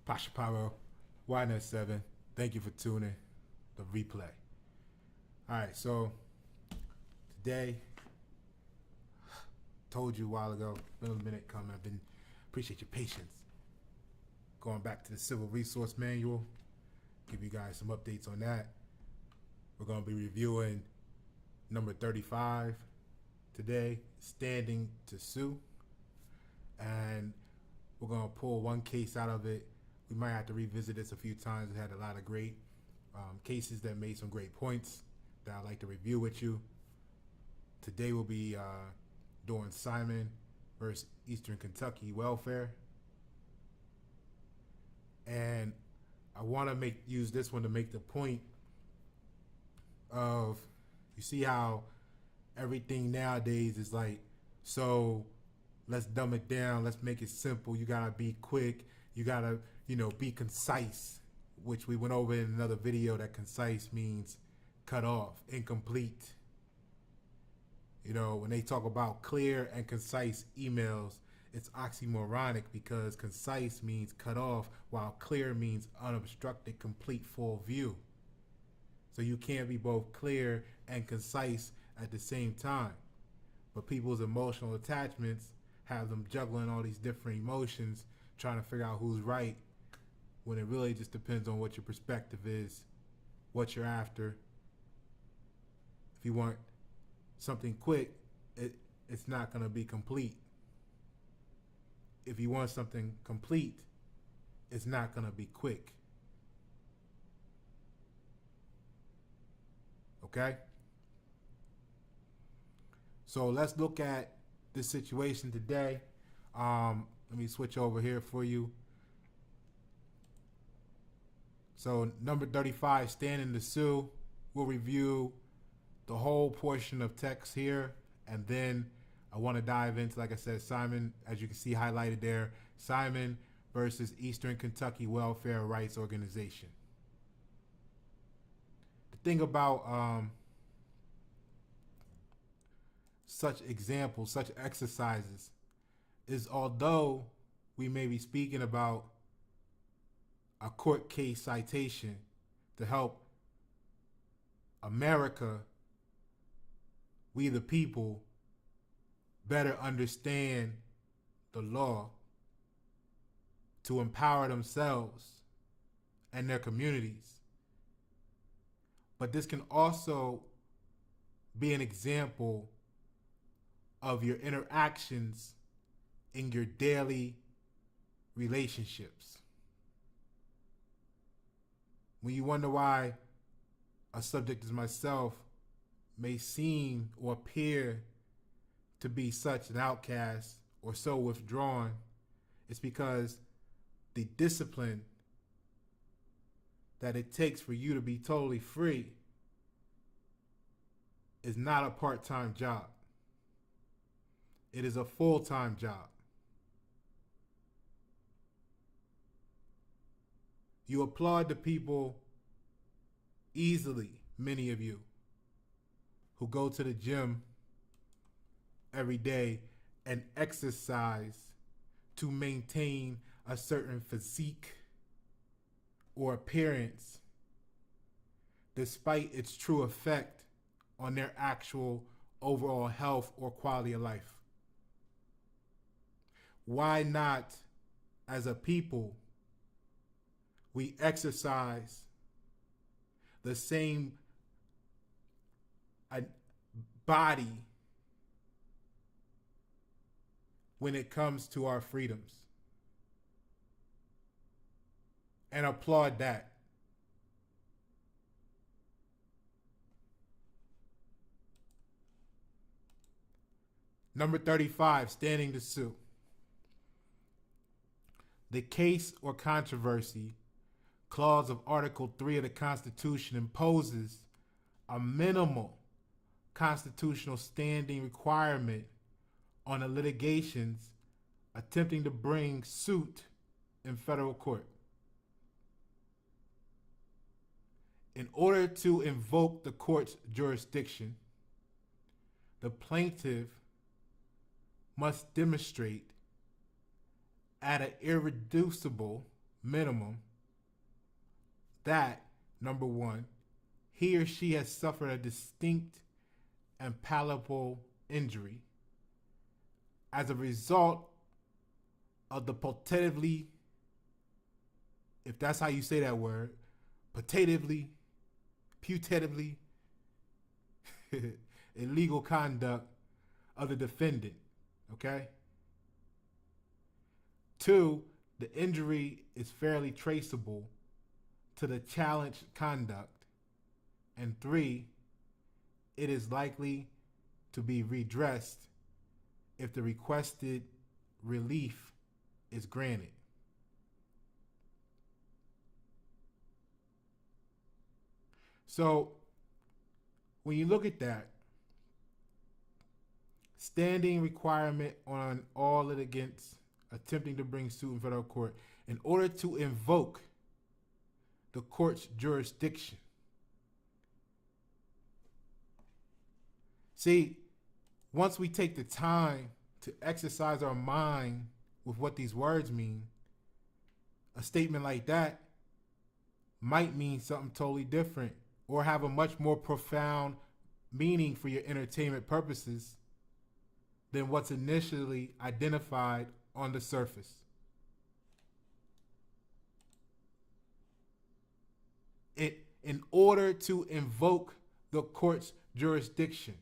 Pasha Pyro, YNet7. Thank you for tuning the replay. All right, so today, told you a while ago, been a minute coming. Appreciate your patience. Going back to the Civil Resource Manual, give you guys some updates on that. We're going to be reviewing number 35 today, Standing to Sue. And we're going to pull one case out of it. We might have to revisit this a few times. It had a lot of great cases that made some great points that I'd like to review with you. Today we'll be doing Simon versus Eastern Kentucky Welfare. And I want to use this one to make the point of, you see how everything nowadays is like, so let's dumb it down, let's make it simple. You gotta be quick, you gotta, be concise, which we went over in another video that concise means cut off, incomplete. When they talk about clear and concise emails, it's oxymoronic because concise means cut off while clear means unobstructed, complete, full view. So you can't be both clear and concise at the same time. But people's emotional attachments have them juggling all these different emotions, trying to figure out who's right, when it really just depends on what your perspective is, what you're after. If you want something quick, it's not going to be complete. If you want something complete, it's not going to be quick. Okay? So let's look at this situation today. Let me switch over here for you. So number 35, Standing to Sue. We'll review the whole portion of text here, and then I want to dive into, like I said, Simon, as you can see highlighted there, Simon versus Eastern Kentucky Welfare Rights Organization. The thing about such examples, such exercises, is although we may be speaking about a court case citation to help America, we the people, better understand the law to empower themselves and their communities. But this can also be an example of your interactions in your daily relationships. When you wonder why a subject as myself may seem or appear to be such an outcast or so withdrawn, it's because the discipline that it takes for you to be totally free is not a part-time job. It is a full-time job. You applaud the people easily, many of you, who go to the gym every day and exercise to maintain a certain physique or appearance, despite its true effect on their actual overall health or quality of life. Why not, as a people, we exercise the same body when it comes to our freedoms, and applaud that? Number 35, Standing to Sue. The case or controversy clause of Article 3 of the Constitution imposes a minimal constitutional standing requirement on the litigations attempting to bring suit in federal court. In order to invoke the court's jurisdiction, the plaintiff must demonstrate at an irreducible minimum that, number one, he or she has suffered a distinct and palpable injury as a result of the putatively, if that's how you say that word, putatively illegal conduct of the defendant. Okay? 2, the injury is fairly traceable to the challenged conduct. And 3, it is likely to be redressed if the requested relief is granted. So when you look at that, standing requirement on all litigants attempting to bring suit in federal court in order to invoke the court's jurisdiction. See, once we take the time to exercise our mind with what these words mean, a statement like that might mean something totally different or have a much more profound meaning for your entertainment purposes than what's initially identified on the surface. In order to invoke the court's jurisdiction.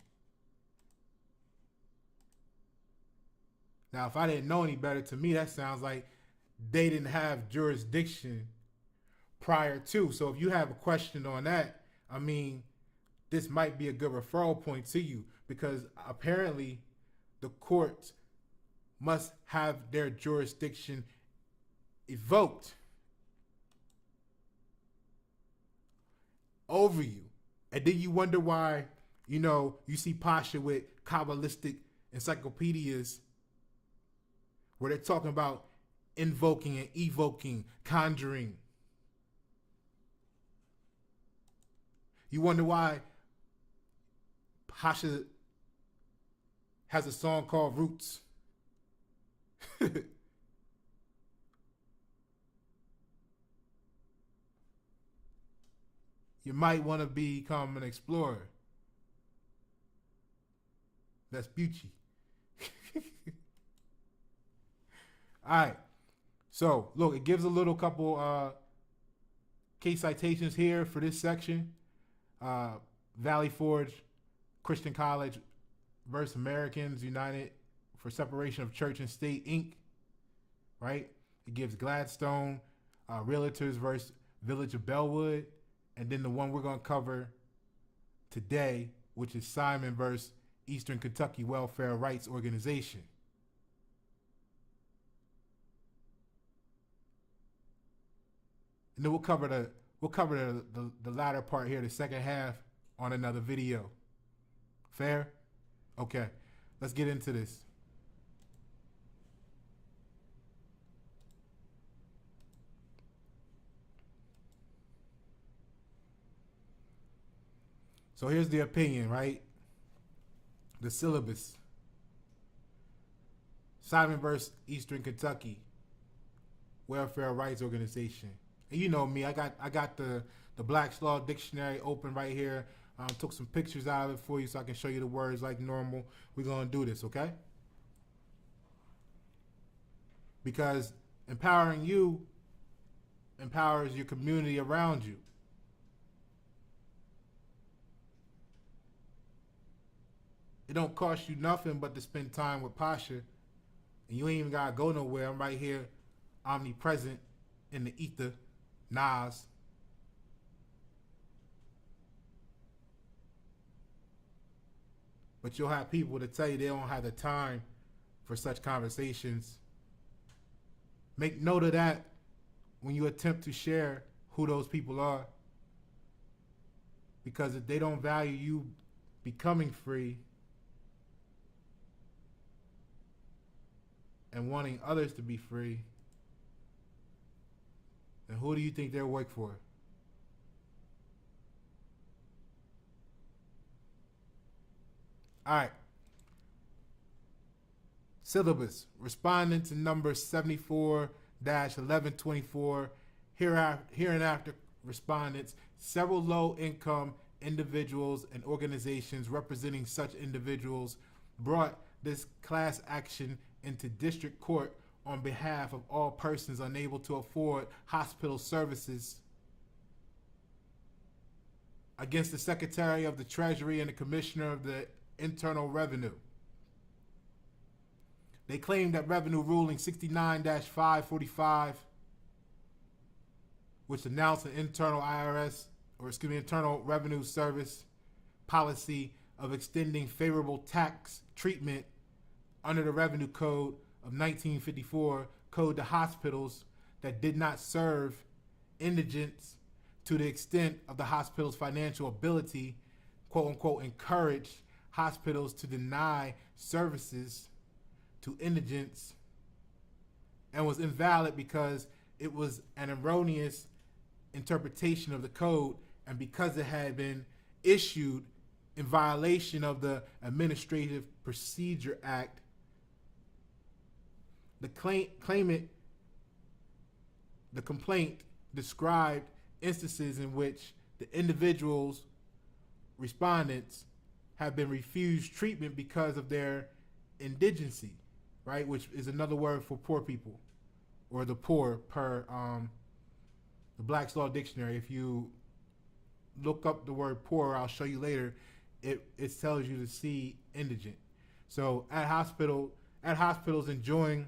Now, if I didn't know any better, to me that sounds like they didn't have jurisdiction prior to. So if you have a question on that, I mean, this might be a good referral point to you, because apparently the courts must have their jurisdiction evoked over you. And then you wonder why, you see Pasha with Kabbalistic encyclopedias where they're talking about invoking and evoking, conjuring. You wonder why Pasha has a song called Roots. You might want to become an explorer. That's Bucci. All right. So, look, it gives a little couple case citations here for this section. Valley Forge Christian College versus Americans United for Separation of Church and State, Inc. Right? It gives Gladstone Realtors versus Village of Bellwood. And then the one we're going to cover today, which is Simon versus Eastern Kentucky Welfare Rights Organization. And then we'll cover the latter part here, the second half, on another video. Fair? Okay. Let's get into this. So here's the opinion, right? The syllabus. Simon versus Eastern Kentucky Welfare Rights Organization. And you know me, I got the Black's Law Dictionary open right here. Took some pictures out of it for you so I can show you the words like normal. We're going to do this, okay? Because empowering you empowers your community around you. It don't cost you nothing but to spend time with Pasha. And you ain't even got to go nowhere. I'm right here, omnipresent in the ether, Nas. But you'll have people to tell you they don't have the time for such conversations. Make note of that when you attempt to share who those people are. Because if they don't value you becoming free and wanting others to be free, then who do you think they'll work for? All right. Syllabus. Responding to number 74 1124 hereinafter respondents, several low-income individuals and organizations representing such individuals brought this class action into district court on behalf of all persons unable to afford hospital services against the Secretary of the Treasury and the Commissioner of the Internal Revenue. They claimed that Revenue Ruling 69-545, which announced an Internal Revenue Service policy of extending favorable tax treatment under the Revenue Code of 1954 code to hospitals that did not serve indigents to the extent of the hospital's financial ability, quote unquote, encouraged hospitals to deny services to indigents, and was invalid because it was an erroneous interpretation of the code and because it had been issued in violation of the Administrative Procedure Act. The complaint described instances in which the individuals, respondents, have been refused treatment because of their indigency, right? Which is another word for poor people, or the poor per the Black's Law Dictionary. If you look up the word poor, I'll show you later, it tells you to see indigent. So at hospitals enjoying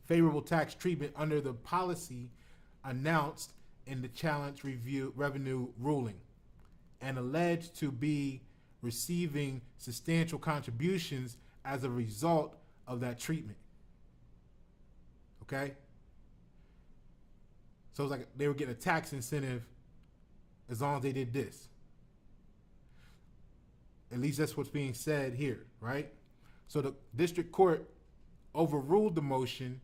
favorable tax treatment under the policy announced in the challenge revenue ruling and alleged to be receiving substantial contributions as a result of that treatment. Okay? So it's like they were getting a tax incentive as long as they did this. At least that's what's being said here, right? So the district court overruled the motion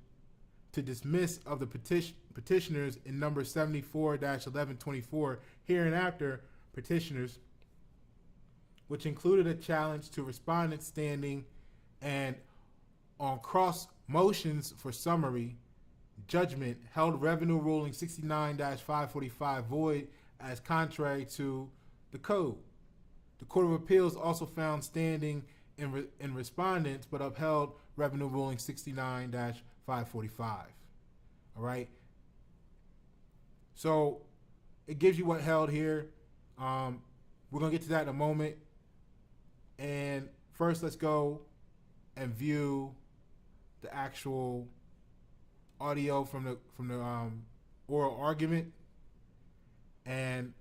to dismiss of the petitioners in number 74-1124 hereinafter petitioners, which included a challenge to respondent standing and on cross motions for summary judgment held Revenue Ruling 69-545 void as contrary to the code. The Court of Appeals also found standing in respondents but upheld Revenue Ruling 69-545. All right. So it gives you what held here. We're going to get to that in a moment. And first, let's go and view the actual audio from the oral argument. And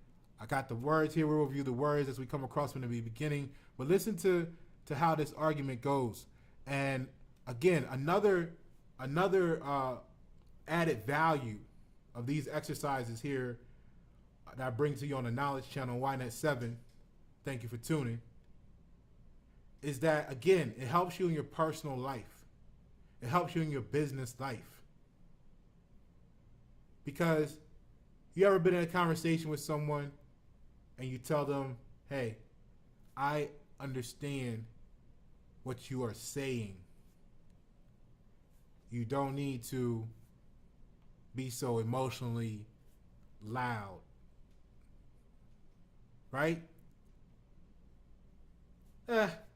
I got the words here. We'll review the words as we come across from the beginning. But listen to how this argument goes. And again, another added value of these exercises here that I bring to you on the Knowledge Channel, YNET 7, thank you for tuning, is that, again, it helps you in your personal life. It helps you in your business life. Because you ever been in a conversation with someone and you tell them, hey, I understand what you are saying. You don't need to be so emotionally loud. Right?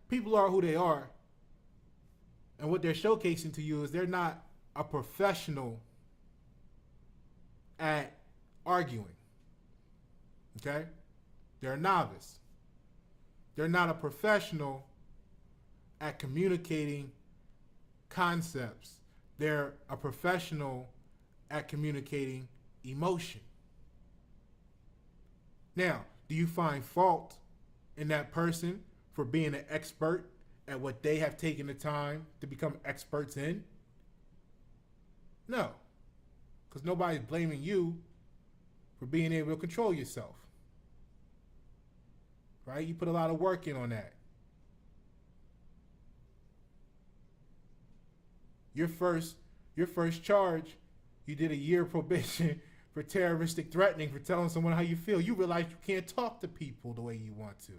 People are who they are. And what they're showcasing to you is they're not a professional at arguing. Okay? They're a novice. They're not a professional at communicating concepts. They're a professional at communicating emotion. Now, do you find fault in that person for being an expert at what they have taken the time to become experts in? No, because nobody's blaming you for being able to control yourself. Right? You put a lot of work in on that. Your first charge, you did a year probation for terroristic threatening, for telling someone how you feel. You realize you can't talk to people the way you want to,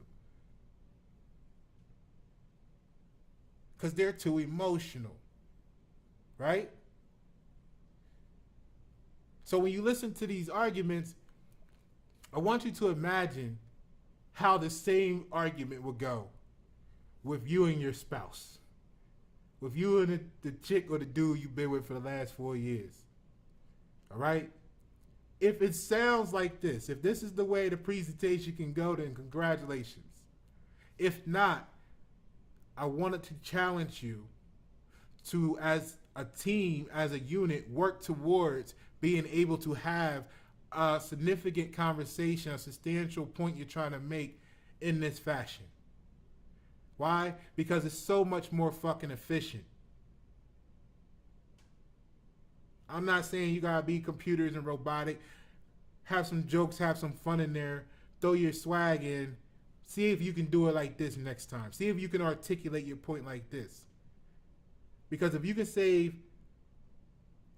because they're too emotional, right? So when you listen to these arguments, I want you to imagine how the same argument would go with you and your spouse, with you and the chick or the dude you've been with for the last 4 years. All right? If it sounds like this, if this is the way the presentation can go, then congratulations. If not, I wanted to challenge you to, as a team, as a unit, work towards being able to have a significant conversation, a substantial point you're trying to make in this fashion. Why? Because it's so much more fucking efficient. I'm not saying you gotta be computers and robotic. Have some jokes, have some fun in there, throw your swag in. See if you can do it like this next time. See if you can articulate your point like this. Because if you can save,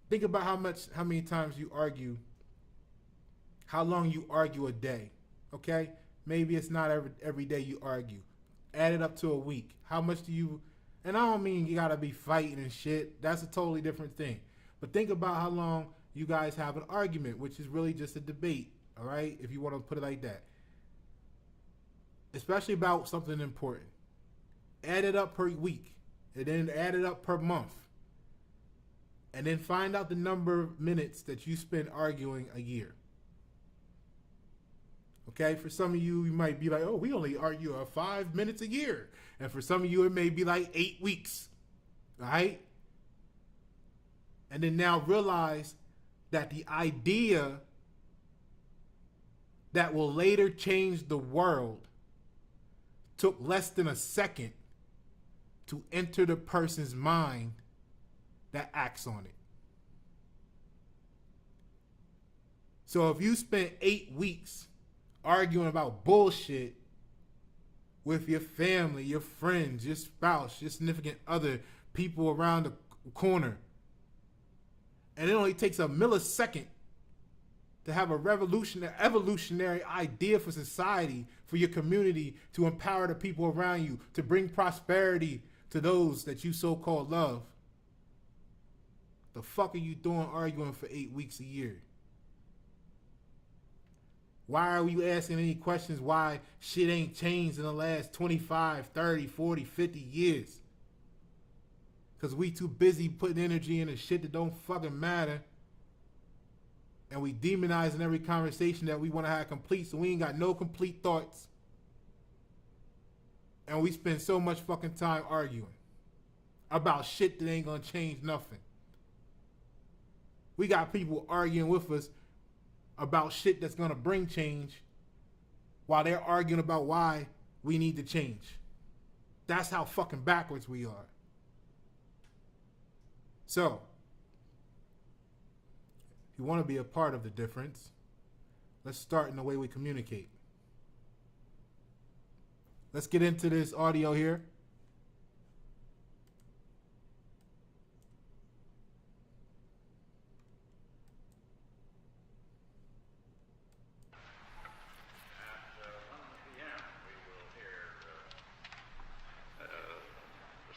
think about how many times you argue, how long you argue a day, okay? Maybe it's not every day you argue. Add it up to a week. How much do you, and I don't mean you gotta be fighting and shit. That's a totally different thing. But think about how long you guys have an argument, which is really just a debate, all right? If you want to put it like that. Especially about something important. Add it up per week, and then add it up per month. And then find out the number of minutes that you spend arguing a year. Okay, for some of you, you might be like, oh, we only argue 5 minutes a year. And for some of you, it may be like 8 weeks, all right? And then now realize that the idea that will later change the world took less than a second to enter the person's mind that acts on it. So if you spent 8 weeks arguing about bullshit with your family, your friends, your spouse, your significant other, people around the corner, and it only takes a millisecond to have a evolutionary idea for society, for your community, to empower the people around you, to bring prosperity to those that you so-called love. The fuck are you doing arguing for 8 weeks a year? Why are you asking any questions why shit ain't changed in the last 25, 30, 40, 50 years? Because we too busy putting energy into shit that don't fucking matter. And we demonizing every conversation that we want to have complete, so we ain't got no complete thoughts. And we spend so much fucking time arguing about shit that ain't gonna change nothing. We got people arguing with us about shit that's gonna bring change while they're arguing about why we need to change. That's how fucking backwards we are. So, if you want to be a part of the difference, let's start in the way we communicate. Let's get into this audio here. At 1 p.m. we will hear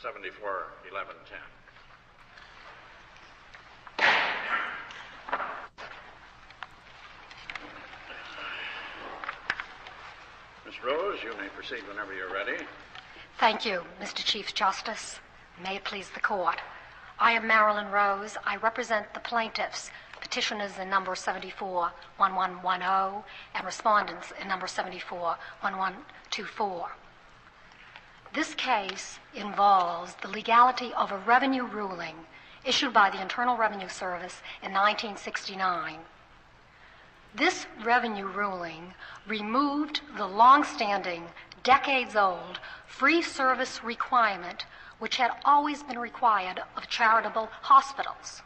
741110. Miss Rose, you may proceed whenever you're ready. Thank you, Mr. Chief Justice. May it please the court. I am Marilyn Rose. I represent the plaintiffs, petitioners in number 741110 and respondents in number 741124. This case involves the legality of a revenue ruling issued by the Internal Revenue Service in 1969. This revenue ruling removed the long-standing, decades-old free service requirement which had always been required of charitable hospitals.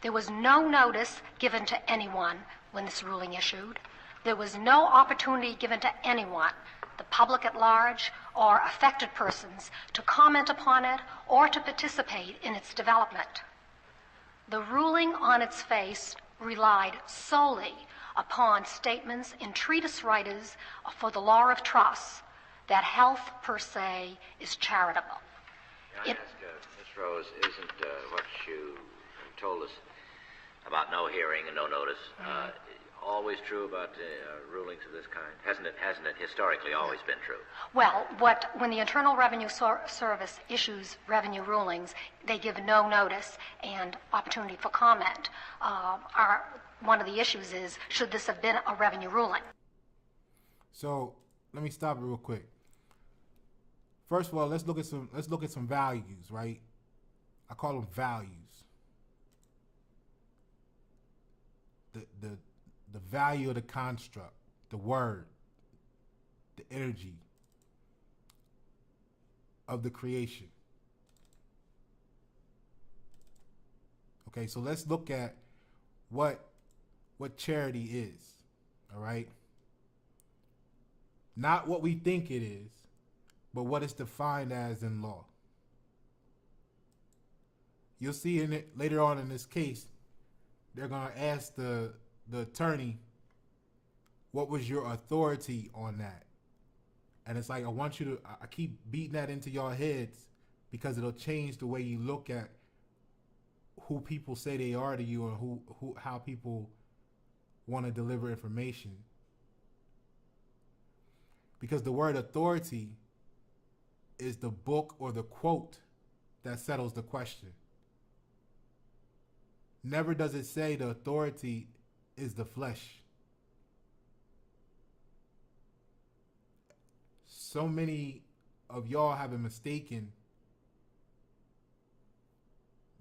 There was no notice given to anyone when this ruling issued. There was no opportunity given to anyone, the public at large or affected persons, to comment upon it or to participate in its development. The ruling on its face relied solely upon statements in treatise writers for the law of trusts that health per se is charitable. Can I ask, Miss Rose, isn't what you told us about no hearing hearing and no notice. Always true about rulings of this kind? Hasn't it historically always been true? Well, when the Internal Revenue Service issues revenue rulings, they give no notice and opportunity for comment. One of the issues is, should this have been a revenue ruling? So let me stop it real quick. First of all, let's look at some values, right? I call them values. The value of the construct, the word, the energy of the creation. Okay, so let's look at what charity is, all right? Not what we think it is, but what it's defined as in law. You'll see in it later on in this case, they're going to ask the attorney, what was your authority on that? And it's like, I keep beating that into your heads because it'll change the way you look at who people say they are to you or how people want to deliver information. Because the word authority is the book or the quote that settles the question. Never does it say the authority is the flesh. So many of y'all have been mistaken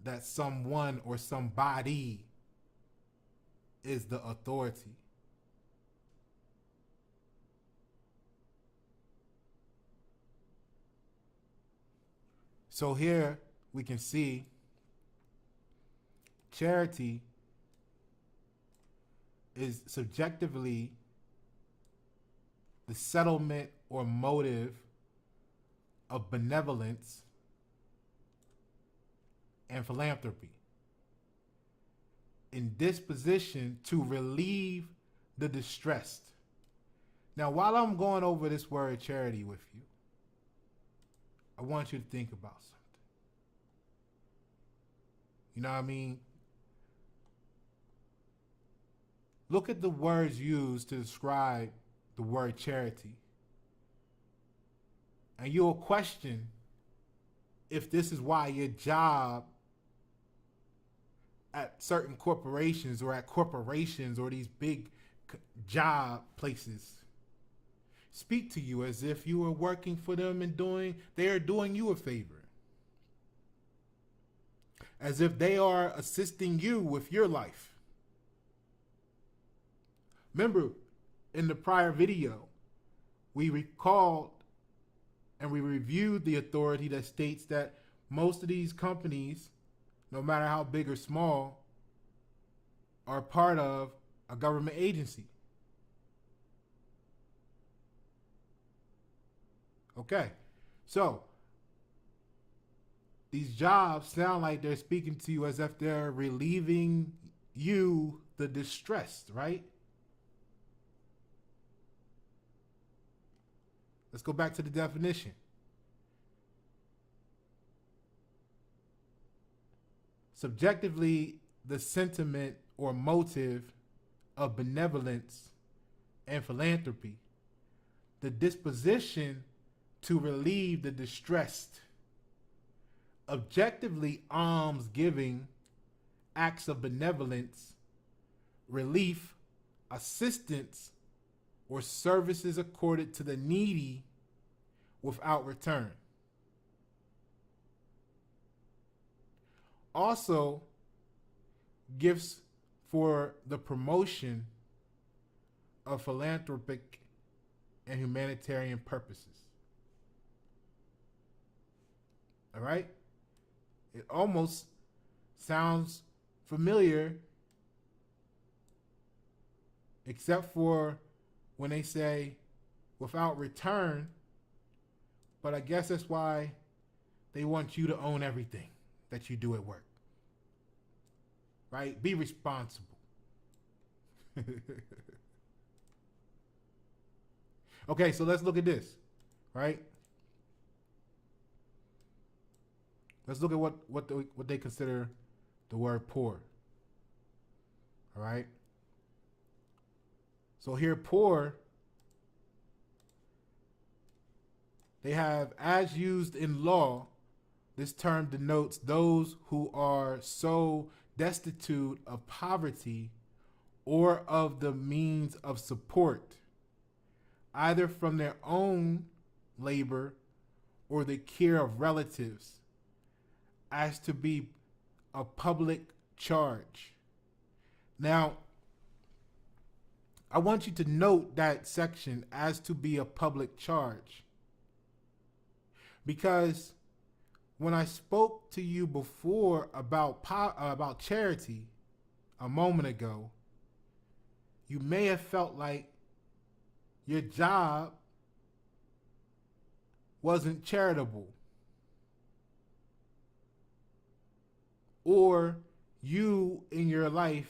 that someone or somebody is the authority. So here we can see charity is subjectively the settlement or motive of benevolence and philanthropy in disposition to relieve the distressed. Now, while I'm going over this word charity with you, I want you to think about something. You know what I mean? Look at the words used to describe the word charity. And you'll question if this is why your job at certain corporations or at corporations or these big job places speak to you as if you were working for them and they are doing you a favor. As if they are assisting you with your life. Remember, in the prior video, we recalled and we reviewed the authority that states that most of these companies, no matter how big or small, are part of a government agency. Okay, so these jobs sound like they're speaking to you as if they're relieving you the distress, right? Let's go back to the definition. Subjectively, the sentiment or motive of benevolence and philanthropy, the disposition to relieve the distressed. Objectively, alms giving, acts of benevolence, relief, assistance, or services accorded to the needy without return. Also, gifts for the promotion of philanthropic and humanitarian purposes. All right? It almost sounds familiar, except for when they say without return, but I guess that's why they want you to own everything that you do at work. Right? Be responsible. Okay, so let's look at this, right? Let's look at what they consider the word poor. All right. So here, poor, they have, as used in law, this term denotes those who are so destitute of poverty or of the means of support, either from their own labor or the care of relatives, as to be a public charge. Now, I want you to note that section, as to be a public charge, because when I spoke to you before about charity a moment ago, you may have felt like your job wasn't charitable, or you in your life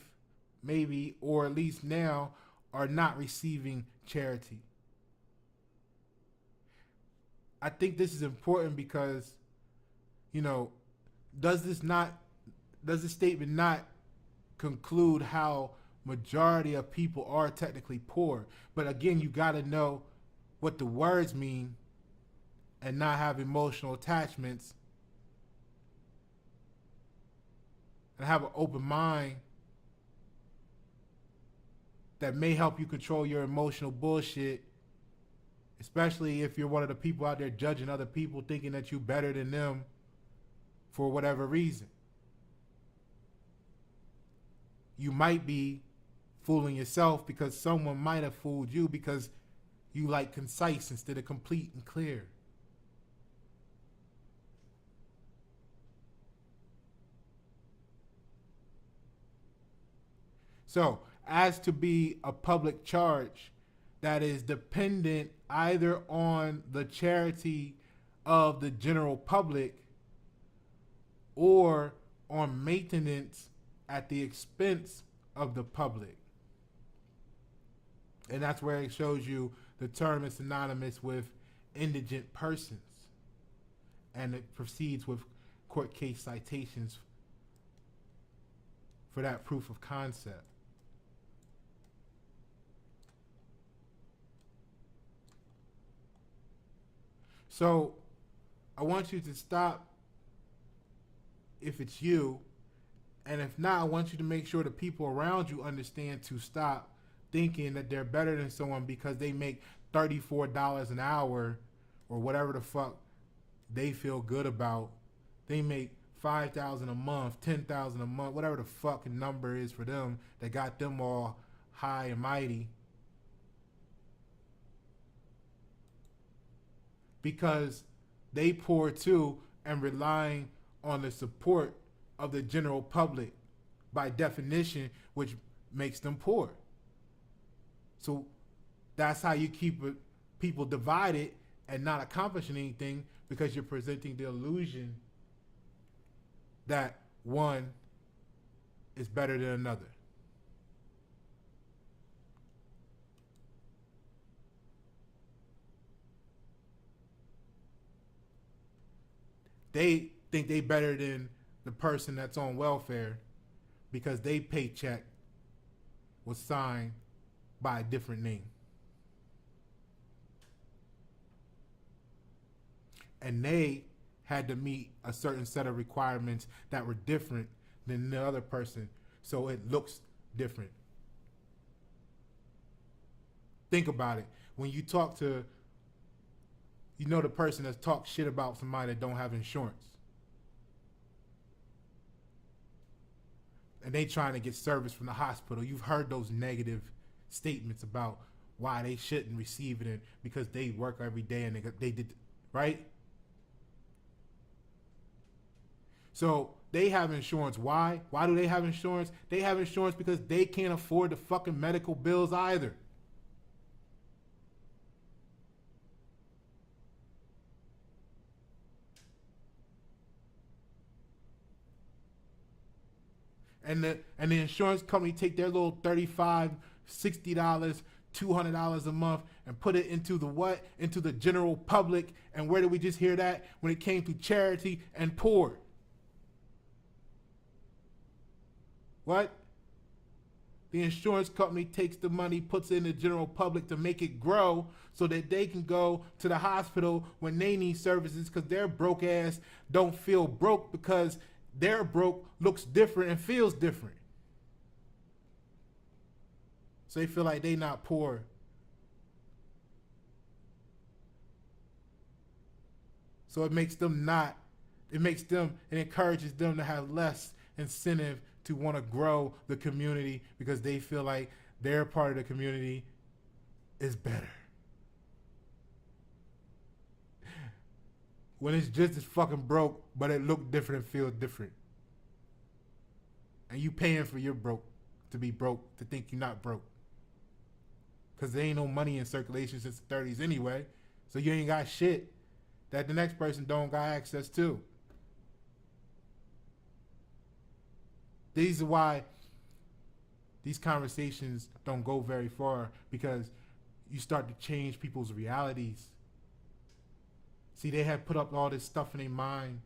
maybe, or at least now, are not receiving charity. I think this is important because, you know, does this statement not conclude how majority of people are technically poor? But again, you got to know what the words mean and not have emotional attachments, and have an open mind that may help you control your emotional bullshit, especially if you're one of the people out there judging other people, thinking that you're better than them for whatever reason. You might be fooling yourself because someone might have fooled you because you like concise instead of complete and clear. So, as to be a public charge that is dependent either on the charity of the general public or on maintenance at the expense of the public. And that's where it shows you the term is synonymous with indigent persons. And it proceeds with court case citations for that proof of concept. So I want you to stop if it's you, and if not, I want you to make sure the people around you understand to stop thinking that they're better than someone because they make $34 an hour or whatever the fuck they feel good about. They make $5,000 a month, $10,000 a month, whatever the fucking number is for them that got them all high and mighty. Because they poor too and relying on the support of the general public by definition, which makes them poor. So that's how you keep people divided and not accomplishing anything, because you're presenting the illusion that one is better than another. They think they better than the person that's on welfare because they paycheck was signed by a different name. And they had to meet a certain set of requirements that were different than the other person, so it looks different. Think about it. When you talk to, you know, the person that talks shit about somebody that don't have insurance, and they trying to get service from the hospital, you've heard those negative statements about why they shouldn't receive it, and because they work every day and they did, right? So they have insurance. Why? Why do they have insurance? They have insurance because they can't afford the fucking medical bills either. And the insurance company take their little $35, $60, $200 a month and put it into the what? Into the general public. And where did we just hear that? When it came to charity and poor. What? the insurance company takes the money, puts it in the general public to make it grow so that they can go to the hospital when they need services because their broke ass don't feel broke because their broke looks different and feels different. So they feel like they not poor. So it encourages them to have less incentive to want to grow the community because they feel like their part of the community is better. When it's just as fucking broke, but it look different and feel different. And you paying for your broke to be broke, to think you're not broke. Because there ain't no money in circulation since the 30s anyway. So you ain't got shit that the next person don't got access to. These are why these conversations don't go very far, because you start to change people's realities. See, they have put up all this stuff in their mind.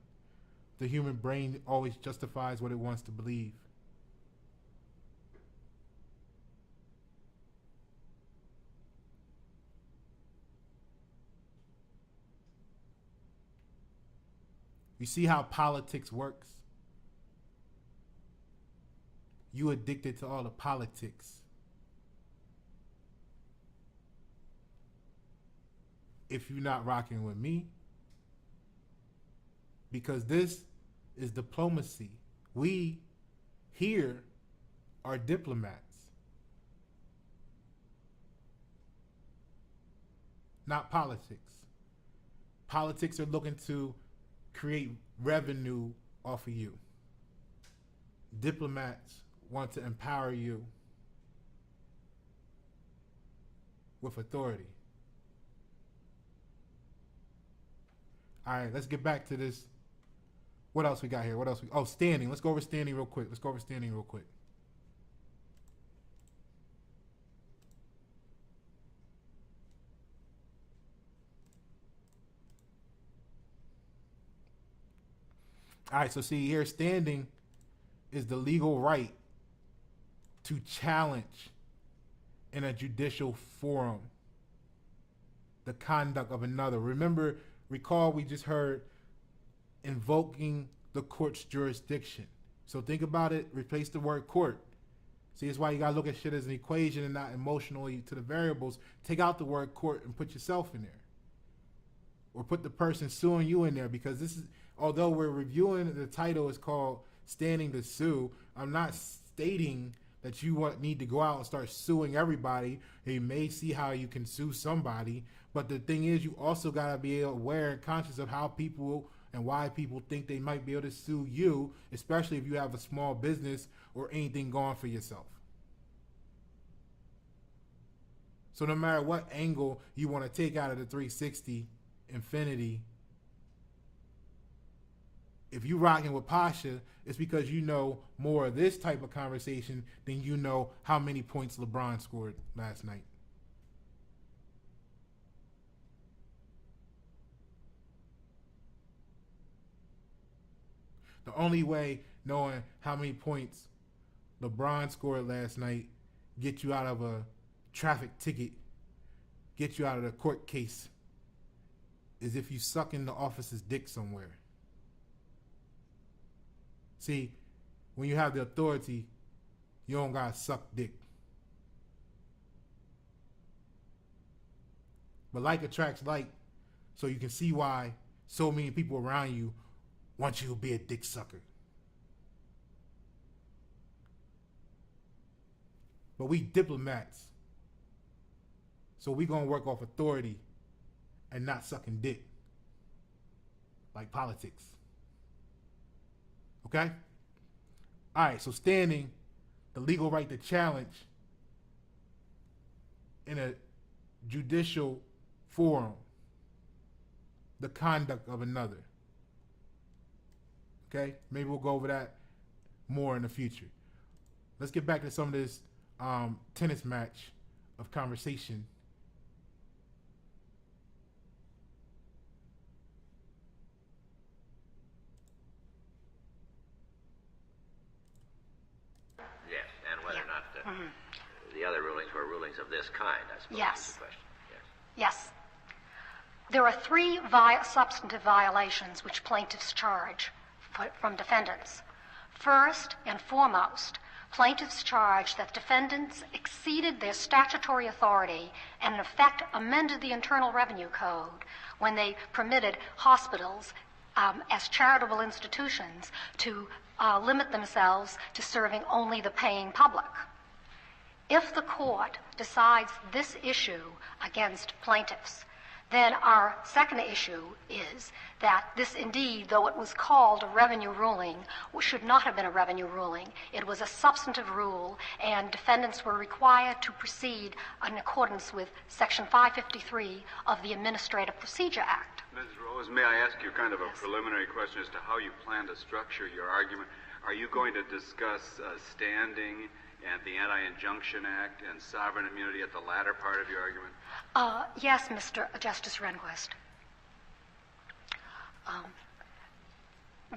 The human brain always justifies what it wants to believe. You see how politics works? You addicted to all the politics. If you're not rocking with me, because this is diplomacy. We here are diplomats, not politics. Politics are looking to create revenue off of you. Diplomats want to empower you with authority. All right, let's get back to this. What else we got here? Standing. Let's go over standing real quick. All right, so see here, standing is the legal right to challenge in a judicial forum the conduct of another. Recall we just heard invoking the court's jurisdiction. So think about it, replace the word court. See, it's why you gotta look at shit as an equation and not emotionally to the variables. Take out the word court and put yourself in there. Or put the person suing you in there, because this is, although we're reviewing, the title is called Standing to Sue, I'm not stating that you need to go out and start suing everybody. You may see how you can sue somebody, but the thing is, you also got to be aware and conscious of how people and why people think they might be able to sue you, especially if you have a small business or anything going for yourself. So no matter what angle you want to take out of the 360 infinity, if you rocking with Pasha, it's because you know more of this type of conversation than you know how many points LeBron scored last night. The only way knowing how many points LeBron scored last night get you out of a traffic ticket, get you out of the court case, is if you suck in the officer's dick somewhere. See, when you have the authority, you don't gotta suck dick. But like attracts like, so you can see why so many people around you want you to be a dick sucker. But we diplomats, so we gonna work off authority and not sucking dick, like politics. Okay? All right, so standing, the legal right to challenge in a judicial forum the conduct of another. Okay? Maybe we'll go over that more in the future. Let's get back to some of this tennis match of conversation. Yes, and whether or not the other rulings were rulings of this kind, I suppose. Yes. Is the question. Yes. There are three substantive violations which plaintiffs charge from defendants. First and foremost, plaintiffs charge that defendants exceeded their statutory authority and in effect amended the Internal Revenue Code when they permitted hospitals as charitable institutions to limit themselves to serving only the paying public. If the court decides this issue against plaintiffs, then our second issue is that this indeed, though it was called a revenue ruling, should not have been a revenue ruling. It was a substantive rule, and defendants were required to proceed in accordance with Section 553 of the Administrative Procedure Act. Ms. Rose, may I ask you kind of a preliminary question as to how you plan to structure your argument? Are you going to discuss standing and the Anti-Injunction Act and sovereign immunity at the latter part of your argument? Yes, Mr. Justice Rehnquist.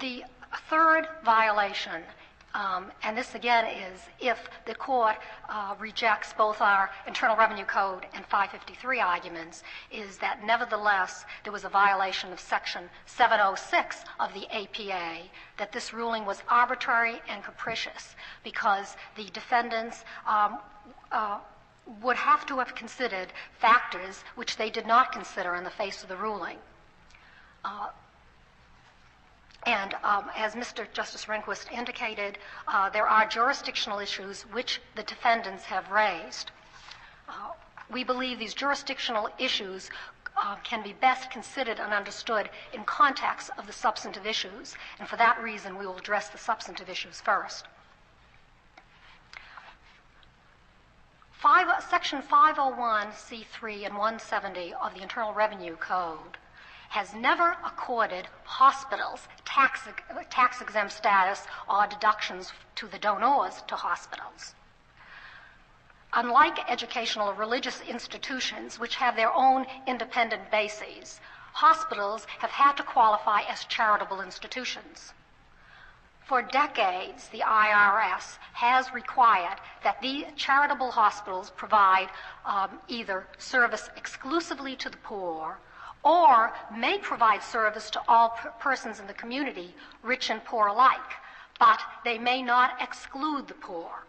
The third violation, and this again is if the court rejects both our Internal Revenue Code and 553 arguments, is that nevertheless there was a violation of Section 706 of the APA, that this ruling was arbitrary and capricious because the defendants would have to have considered factors which they did not consider in the face of the ruling. As Mr. Justice Rehnquist indicated, there are jurisdictional issues which the defendants have raised. We believe these jurisdictional issues can be best considered and understood in context of the substantive issues, and for that reason we will address the substantive issues first. Section 501c3 and 170 of the Internal Revenue Code has never accorded hospitals tax-exempt status or deductions to the donors to hospitals. Unlike educational or religious institutions, which have their own independent bases, hospitals have had to qualify as charitable institutions. For decades, the IRS has required that the charitable hospitals provide either service exclusively to the poor or may provide service to all persons in the community, rich and poor alike, but they may not exclude the poor.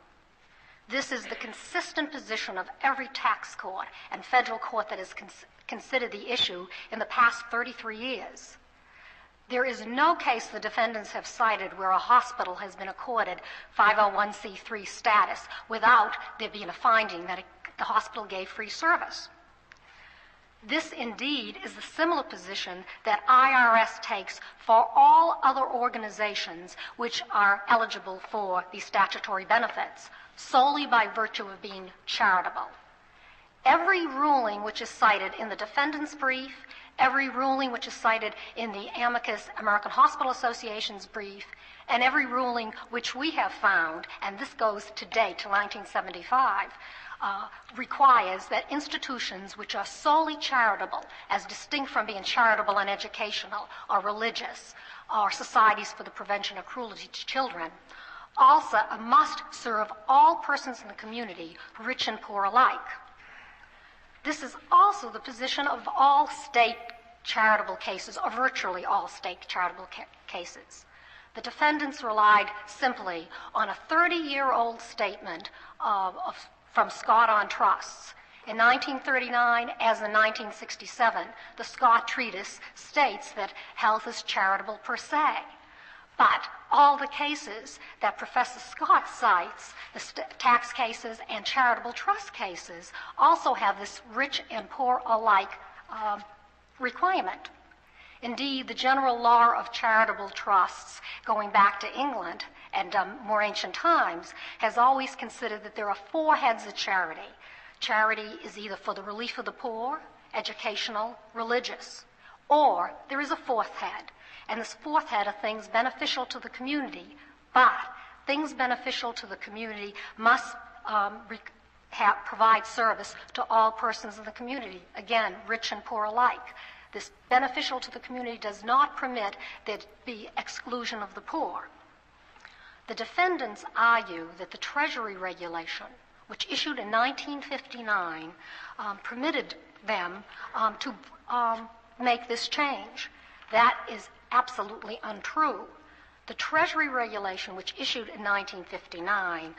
This is the consistent position of every tax court and federal court that has considered the issue in the past 33 years. There is no case the defendants have cited where a hospital has been accorded 501c3 status without there being a finding that the hospital gave free service. This indeed is the similar position that IRS takes for all other organizations which are eligible for these statutory benefits, solely by virtue of being charitable. Every ruling which is cited in the defendant's brief, every ruling which is cited in the amicus American Hospital Association's brief, and every ruling which we have found, and this goes to date to 1975, requires that institutions which are solely charitable, as distinct from being charitable and educational or religious, or societies for the prevention of cruelty to children, also must serve all persons in the community, rich and poor alike. This is also the position of all state charitable cases, or virtually all state charitable cases. The defendants relied simply on a 30-year-old statement from Scott on Trusts. In 1939, as in 1967, the Scott Treatise states that health is charitable per se. But all the cases that Professor Scott cites, the tax cases and charitable trust cases, also have this rich and poor alike requirement. Indeed, the general law of charitable trusts, going back to England and more ancient times, has always considered that there are four heads of charity. Charity is either for the relief of the poor, educational, religious, or there is a fourth head. And this fourth head are things beneficial to the community, but things beneficial to the community must provide service to all persons in the community, again, rich and poor alike. This beneficial to the community does not permit there to be exclusion of the poor. The defendants argue that the Treasury regulation which issued in 1959, permitted them to make this change. That is absolutely untrue. The Treasury regulation, which issued in 1959,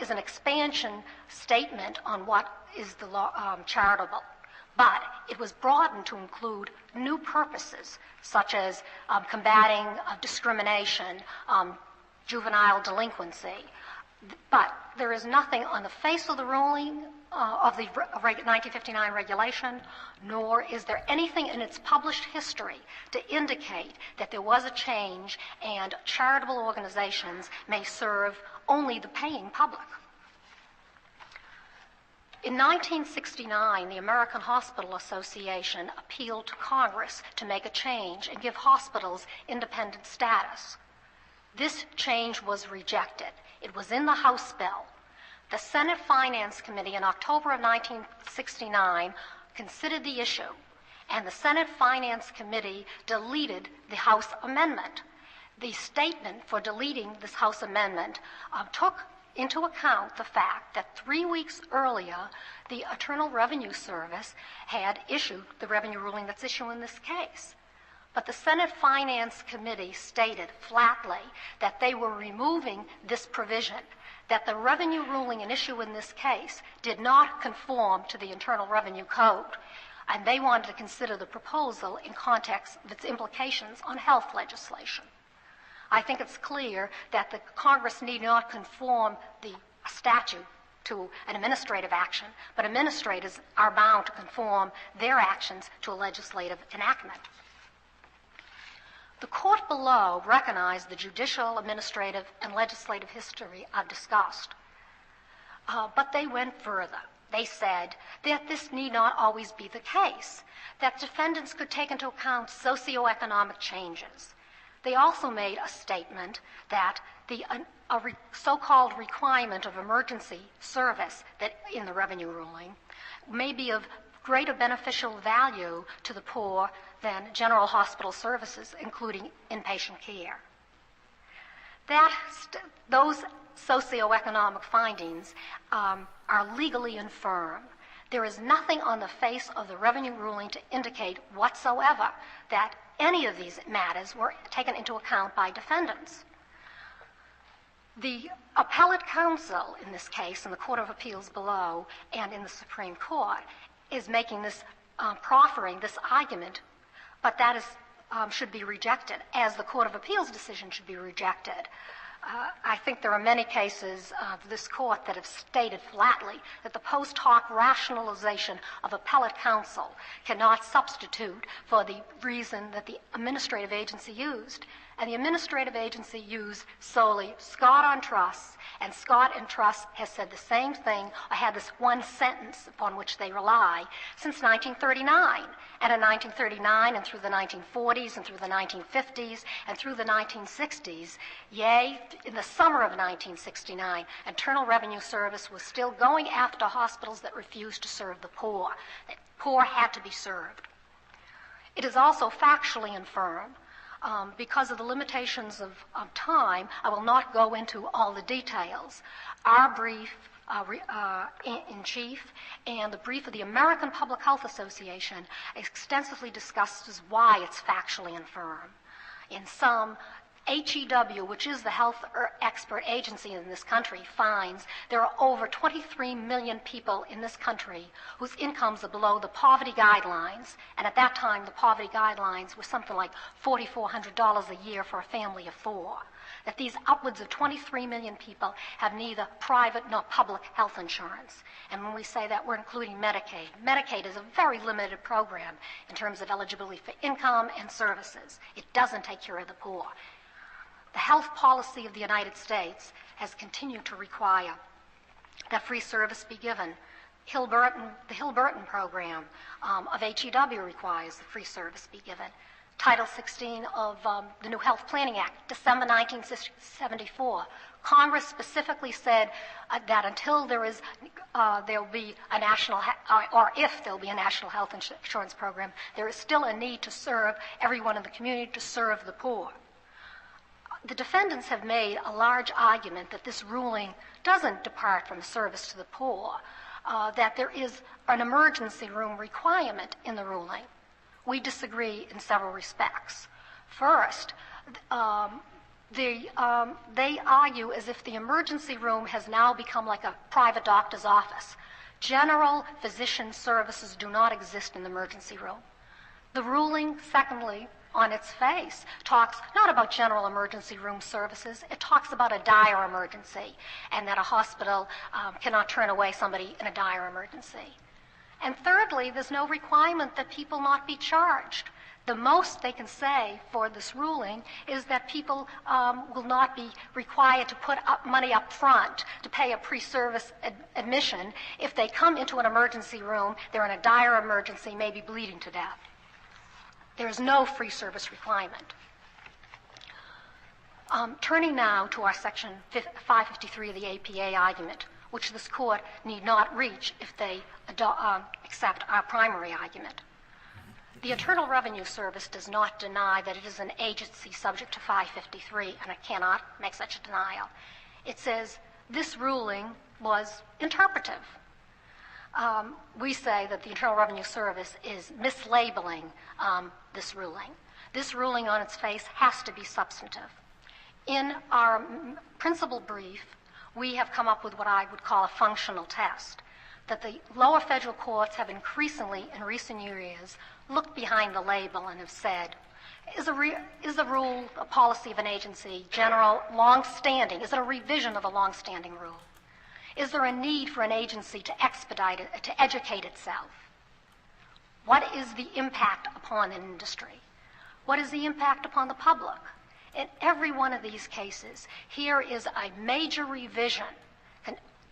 is an expansion statement on what is the law, charitable. But it was broadened to include new purposes, such as combating discrimination, juvenile delinquency. But there is nothing on the face of the ruling of the 1959 regulation, nor is there anything in its published history to indicate that there was a change and charitable organizations may serve only the paying public. In 1969, the American Hospital Association appealed to Congress to make a change and give hospitals independent status. This change was rejected. It was in the House bill. The Senate Finance Committee in October of 1969 considered the issue, and the Senate Finance Committee deleted the House amendment. The statement for deleting this House amendment took into account the fact that 3 weeks earlier, the Internal Revenue Service had issued the revenue ruling that's issued in this case. But the Senate Finance Committee stated flatly that they were removing this provision, that the revenue ruling and issue in this case did not conform to the Internal Revenue Code, and they wanted to consider the proposal in context of its implications on health legislation. I think it's clear that the Congress need not conform the statute to an administrative action, but administrators are bound to conform their actions to a legislative enactment. The court below recognized the judicial, administrative, and legislative history I've discussed, but they went further. They said that this need not always be the case, that defendants could take into account socioeconomic changes. They also made a statement that the so-called requirement of emergency service that in the revenue ruling may be of greater beneficial value to the poor than general hospital services, including inpatient care. Those socioeconomic findings are legally infirm. There is nothing on the face of the revenue ruling to indicate whatsoever that any of these matters were taken into account by defendants. The appellate counsel in this case, in the Court of Appeals below and in the Supreme Court, is making this, proffering this argument, but that is, should be rejected, as the Court of Appeals decision should be rejected. I think there are many cases of this court that have stated flatly that the post hoc rationalization of appellate counsel cannot substitute for the reason that the administrative agency used. And the administrative agency used solely Scott on trusts, and Scott and Truss has said the same thing, or had this one sentence upon which they rely, since 1939. And in 1939 and through the 1940s and through the 1950s and through the 1960s, yea, in the summer of 1969, Internal Revenue Service was still going after hospitals that refused to serve the poor. The poor had to be served. It is also factually infirm. Because of the limitations of time, I will not go into all the details. Our brief in chief and the brief of the American Public Health Association extensively discusses why it's factually infirm. In sum, HEW, which is the health expert agency in this country, finds there are over 23 million people in this country whose incomes are below the poverty guidelines, and at that time the poverty guidelines were something like $4,400 a year for a family of four. That these upwards of 23 million people have neither private nor public health insurance. And when we say that, we're including Medicaid. Medicaid is a very limited program in terms of eligibility for income and services. It doesn't take care of the poor. The health policy of the United States has continued to require that free service be given. The Hill-Burton program of HEW requires that free service be given. Title 16 of the New Health Planning Act, December 1974, Congress specifically said that until there will be a national, or if there will be a national health insurance program, there is still a need to serve everyone in the community, to serve the poor. The defendants have made a large argument that this ruling doesn't depart from service to the poor, that there is an emergency room requirement in the ruling. We disagree in several respects. First, they argue as if the emergency room has now become like a private doctor's office. General physician services do not exist in the emergency room. The ruling, secondly, on its face, talks not about general emergency room services. It talks about a dire emergency, and that a hospital cannot turn away somebody in a dire emergency. And thirdly, there's no requirement that people not be charged. The most they can say for this ruling is that people will not be required to put up money up front to pay a pre-service admission. If they come into an emergency room, they're in a dire emergency, maybe bleeding to death. There is no free service requirement. Turning now to our Section 553 of the APA argument, which this court need not reach if they accept our primary argument. The Internal Revenue Service does not deny that it is an agency subject to 553, and it cannot make such a denial. It says this ruling was interpretive. We say that the Internal Revenue Service is mislabeling this ruling. This ruling on its face has to be substantive. In our principal brief, we have come up with what I would call a functional test, that the lower federal courts have increasingly, in recent years, looked behind the label and have said, is a rule, a policy of an agency, general, long-standing? Is it a revision of a long-standing rule? Is there a need for an agency to expedite it, to educate itself? What is the impact upon an industry? What is the impact upon the public? In every one of these cases, here is a major revision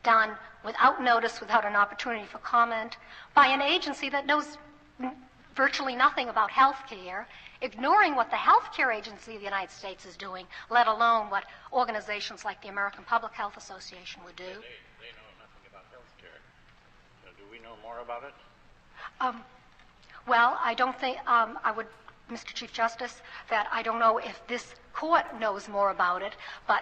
done without notice, without an opportunity for comment, by an agency that knows virtually nothing about health care, ignoring what the Health Care Agency of the United States is doing, let alone what organizations like the American Public Health Association would do. They know nothing about health care. Do we know more about it? Well, I don't think, Mr. Chief Justice, that I don't know if this court knows more about it,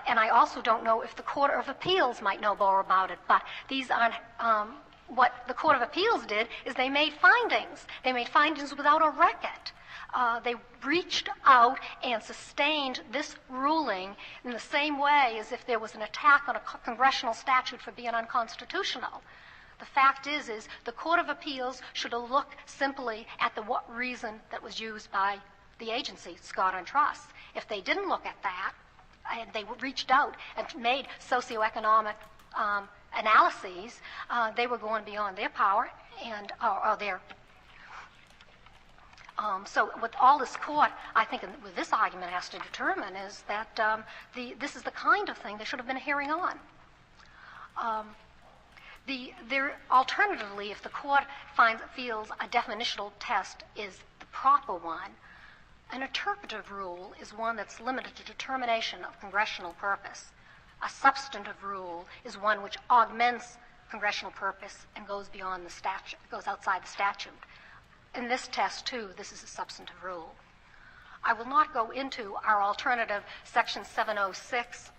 and I also don't know if the Court of Appeals might know more about it, but these aren't, what the Court of Appeals did is they made findings. They made findings without a record. They reached out and sustained this ruling in the same way as if there was an attack on a congressional statute for being unconstitutional. The fact is the Court of Appeals should have looked simply at the reason that was used by the agency, Scott and Truss. If they didn't look at that, and they reached out and made socioeconomic analyses, they were going beyond their power and or their. So what all this court, I think, with this argument has to determine is that this is the kind of thing they should have been hearing on. Alternatively, if the court feels a definitional test is the proper one, an interpretive rule is one that's limited to determination of congressional purpose. A substantive rule is one which augments congressional purpose and goes beyond the statute, goes outside the statute. In this test, too, this is a substantive rule. I will not go into our alternative Section 706,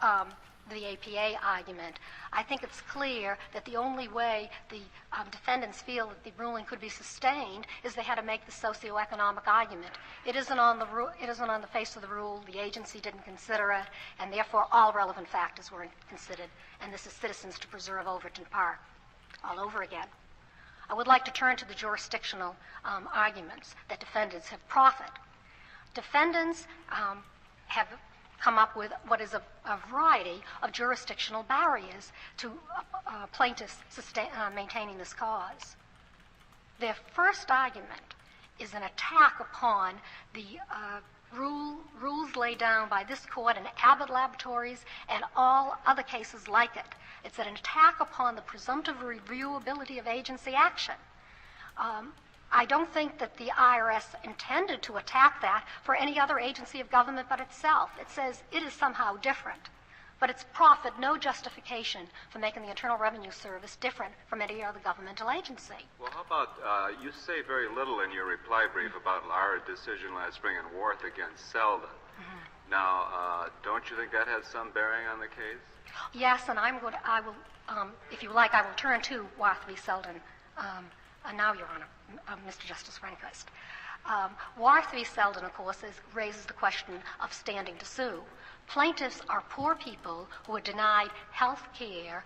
the APA argument. I think it's clear that the only way the defendants feel that the ruling could be sustained is they had to make the socioeconomic argument. It isn't on the face of the rule. The agency didn't consider it, and therefore all relevant factors were considered. And this is Citizens to Preserve Overton Park all over again. I would like to turn to the jurisdictional arguments that defendants have proffered. Defendants have come up with what is a variety of jurisdictional barriers to plaintiffs maintaining this cause. Their first argument is an attack upon the rules laid down by this court and Abbott Laboratories and all other cases like it. It's an attack upon the presumptive reviewability of agency action. I don't think that the IRS intended to attack that for any other agency of government but itself. It says it is somehow different, but it's proffered no justification for making the Internal Revenue Service different from any other governmental agency. Well, how about, you say very little in your reply brief about our decision last spring in Worth against Selden. Mm-hmm. Now, don't you think that has some bearing on the case? Yes, and I will, if you like, I will turn to Warth v. Selden. Now, Your Honor, Mr. Justice Rehnquist. Warth v. Selden, of course, raises the question of standing to sue. Plaintiffs are poor people who are denied health care,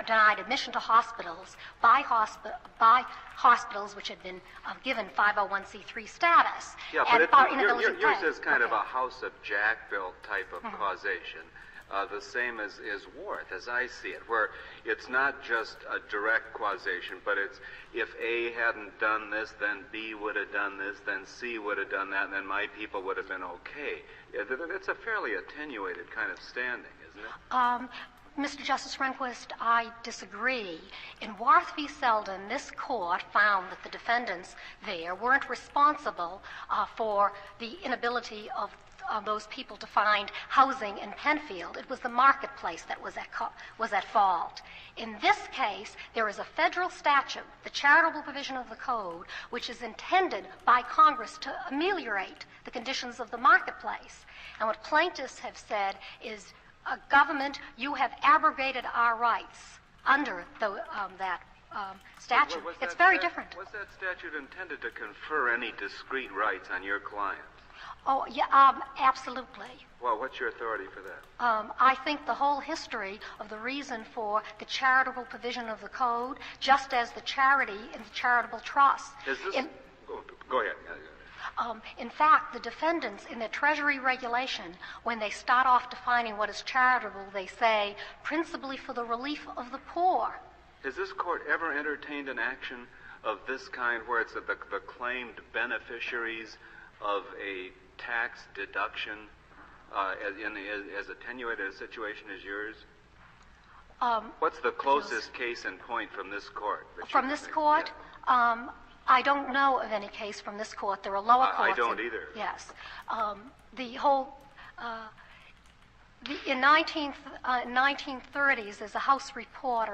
denied admission to hospitals by hospitals which had been given 501c3 status. Yeah, but yours is kind of a House of Jack bill type of causation. The same as Warth, as I see it, where it's not just a direct causation, but it's if A hadn't done this, then B would have done this, then C would have done that, and then my people would have been okay. It's a fairly attenuated kind of standing, isn't it? Mr. Justice Rehnquist, I disagree. In Warth v. Selden, this court found that the defendants there weren't responsible for the inability of those people to find housing in Penfield. It was the marketplace that was at fault. In this case, there is a federal statute, the charitable provision of the code, which is intended by Congress to ameliorate the conditions of the marketplace. And what plaintiffs have said is, government, you have abrogated our rights under that statute. It's very different. Was that statute intended to confer any discrete rights on your clients? Oh, yeah, absolutely. Well, what's your authority for that? I think the whole history of the reason for the charitable provision of the code, just as the charity in the charitable trust. Is this... Go ahead. In fact, the defendants in their Treasury regulation, when they start off defining what is charitable, they say, principally for the relief of the poor. Has this court ever entertained an action of this kind where it's the claimed beneficiaries of a tax deduction as attenuated a situation as yours? What's the closest case in point from this court? From this court? Yeah. I don't know of any case from this court. There are lower courts. I don't either. Yes. In 1930s, there's a House report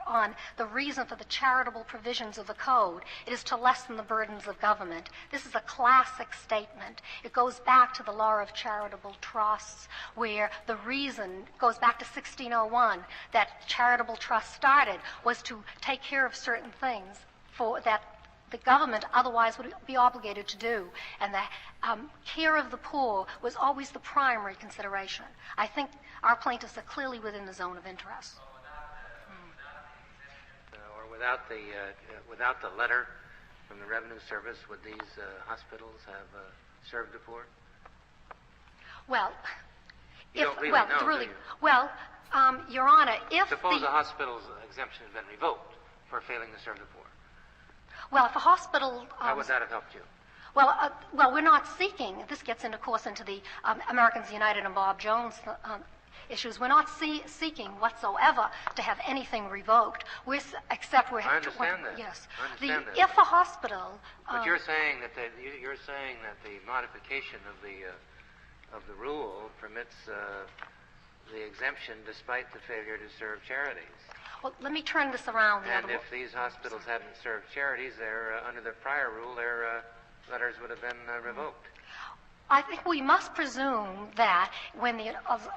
on the reason for the charitable provisions of the code. It is to lessen the burdens of government. This is a classic statement. It goes back to the law of charitable trusts, where the reason goes back to 1601 that charitable trust started was to take care of certain things that the government otherwise would be obligated to do. And the care of the poor was always the primary consideration. I think our plaintiffs are clearly within the zone of interest. Or without the letter from the Revenue Service, would these hospitals have served the poor? Well, you don't really know, do you? Well, Your Honor, if suppose the hospital's exemption has been revoked for failing to serve the poor. Well, if a hospital... How would that have helped you? Well, we're not seeking... This gets into, of course, into the Americans United and Bob Jones issues. We're not seeking whatsoever to have anything revoked. I understand that. Yes. I understand that. If a hospital... But you're saying that the modification of the rule permits the exemption despite the failure to serve charities. Well, let me turn this around. And if these hospitals hadn't served charities, under the prior rule, their letters would have been revoked. I think we must presume that when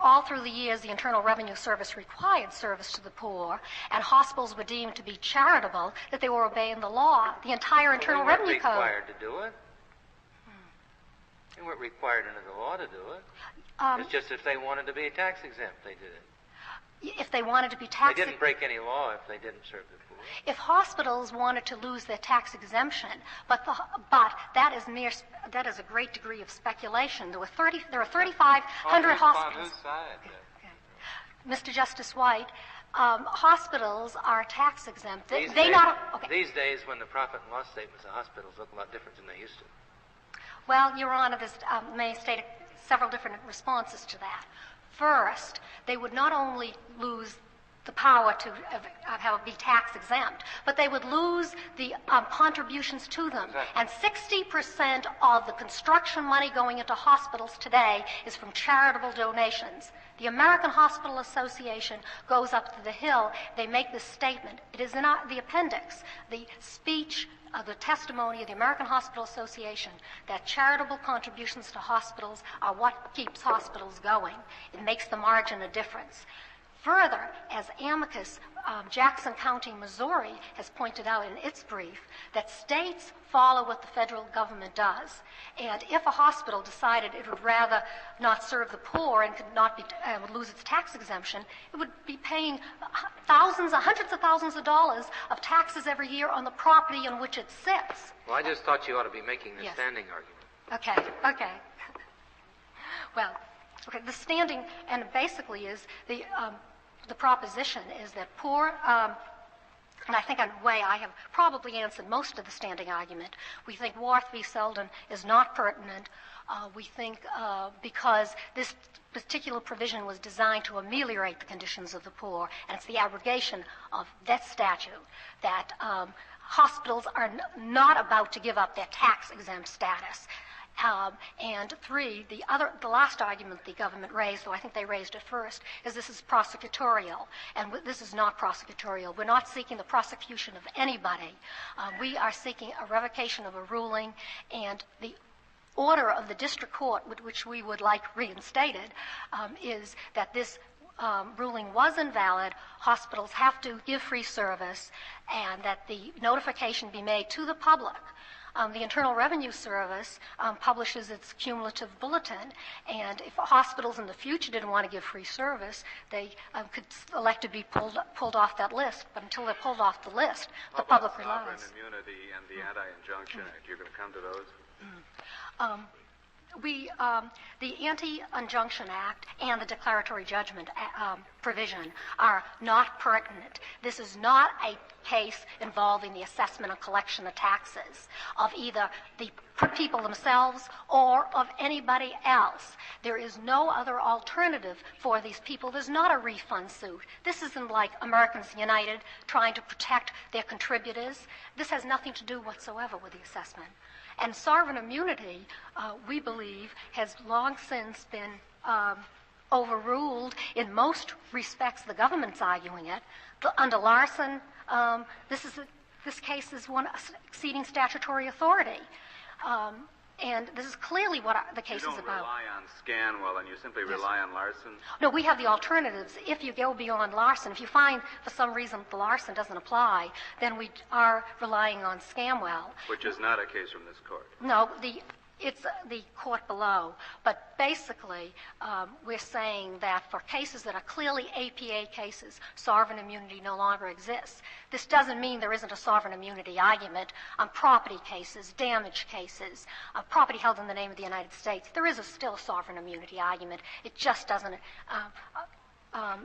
all through the years the Internal Revenue Service required service to the poor and hospitals were deemed to be charitable, that they were obeying the law, the entire Internal Revenue Code. They weren't required to do it. They weren't required under the law to do it. It's just if they wanted to be tax exempt, they did it. If they wanted to be tax... They didn't break any law if they didn't serve the poor. If hospitals wanted to lose their tax exemption, but that is a great degree of speculation. There are 3,500 hospitals. On whose side? Okay. Mr. Justice White, hospitals are tax exempt. These days, when the profit and loss statements of hospitals look a lot different than they used to. Well, Your Honor, this may state several different responses to that. First, they would not only lose the power to have it be tax exempt, but they would lose the contributions to them. Exactly. And 60% of the construction money going into hospitals today is from charitable donations. The American Hospital Association goes up to the Hill. They make this statement. It is in the appendix, the speech, the testimony of the American Hospital Association, that charitable contributions to hospitals are what keeps hospitals going. It makes the margin a difference. Further, as amicus, Jackson County, Missouri, has pointed out in its brief, that states follow what the federal government does. And if a hospital decided it would rather not serve the poor and could not be, would lose its tax exemption, it would be paying hundreds of thousands of dollars of taxes every year on the property on which it sits. Well, I just thought you ought to be making the Yes. standing argument. Okay. Well, okay, the standing, and basically is the proposition is that poor, and I think in a way I have probably answered most of the standing argument. We think Worth v. Selden is not pertinent. We think because this particular provision was designed to ameliorate the conditions of the poor, and it's the abrogation of that statute, that hospitals are not about to give up their tax-exempt status. And three, the last argument the government raised, though I think they raised it first, is this is prosecutorial. And this is not prosecutorial. We're not seeking the prosecution of anybody. We are seeking a revocation of a ruling, and the order of the district court, which we would like reinstated, is that this ruling was invalid. Hospitals have to give free service, and that the notification be made to the public. The Internal Revenue Service publishes its cumulative bulletin, and if hospitals in the future didn't want to give free service, they could elect to be pulled off that list. But until they're pulled off the list, the public relies. Sovereign immunity and the Anti-Injunction Act. You're going to come to those? The Anti-Injunction Act and the Declaratory Judgment provision are not pertinent. This is not a case involving the assessment and collection of taxes of either the people themselves or of anybody else. There is no other alternative for these people. There's not a refund suit. This isn't like Americans United trying to protect their contributors. This has nothing to do whatsoever with the assessment. And sovereign immunity, we believe, has long since been overruled. In most respects, the government's arguing it. Under Larson, this case is one exceeding statutory authority. And this is clearly what the case is about. You don't rely on Scanwell, and you simply rely on Larson? No, we have the alternatives. If you go beyond Larson, if you find for some reason the Larson doesn't apply, then we are relying on Scanwell. Which is not a case from this court. No, it's the court below. But basically, we're saying that for cases that are clearly APA cases, sovereign immunity no longer exists. This doesn't mean there isn't a sovereign immunity argument on property cases, damage cases, property held in the name of the United States. There is still a sovereign immunity argument. It just doesn't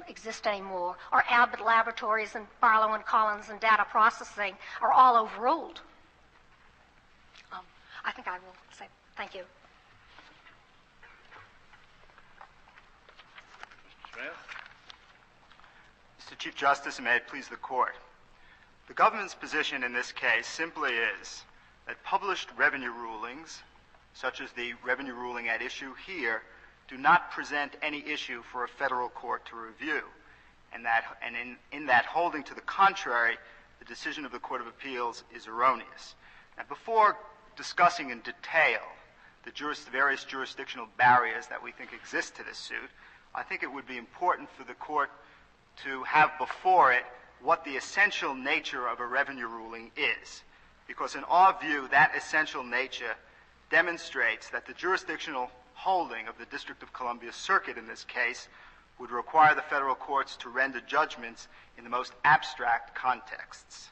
exist anymore. Or Abbott Laboratories and Barlow and Collins and data processing are all overruled. I think I will say thank you. Smith? Mr. Chief Justice, and may it please the Court. The government's position in this case simply is that published revenue rulings, such as the revenue ruling at issue here, do not present any issue for a federal court to review, and in that holding to the contrary, the decision of the Court of Appeals is erroneous. Now, before discussing in detail the various jurisdictional barriers that we think exist to this suit, I think it would be important for the Court to have before it what the essential nature of a revenue ruling is, because in our view, that essential nature demonstrates that the jurisdictional holding of the District of Columbia Circuit in this case would require the federal courts to render judgments in the most abstract contexts.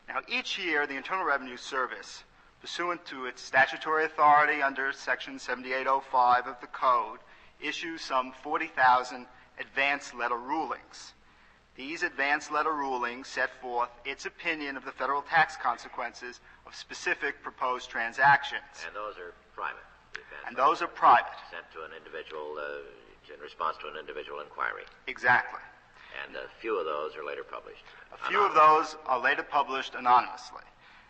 Now, each year, the Internal Revenue Service, pursuant to its statutory authority under Section 7805 of the Code, issues some 40,000 advance letter rulings. These advance letter rulings set forth its opinion of the federal tax consequences of specific proposed transactions. And those are private. And those are private. Sent to an individual in response to an individual inquiry. Exactly. And a few of those are later published. A few of those are later published anonymously.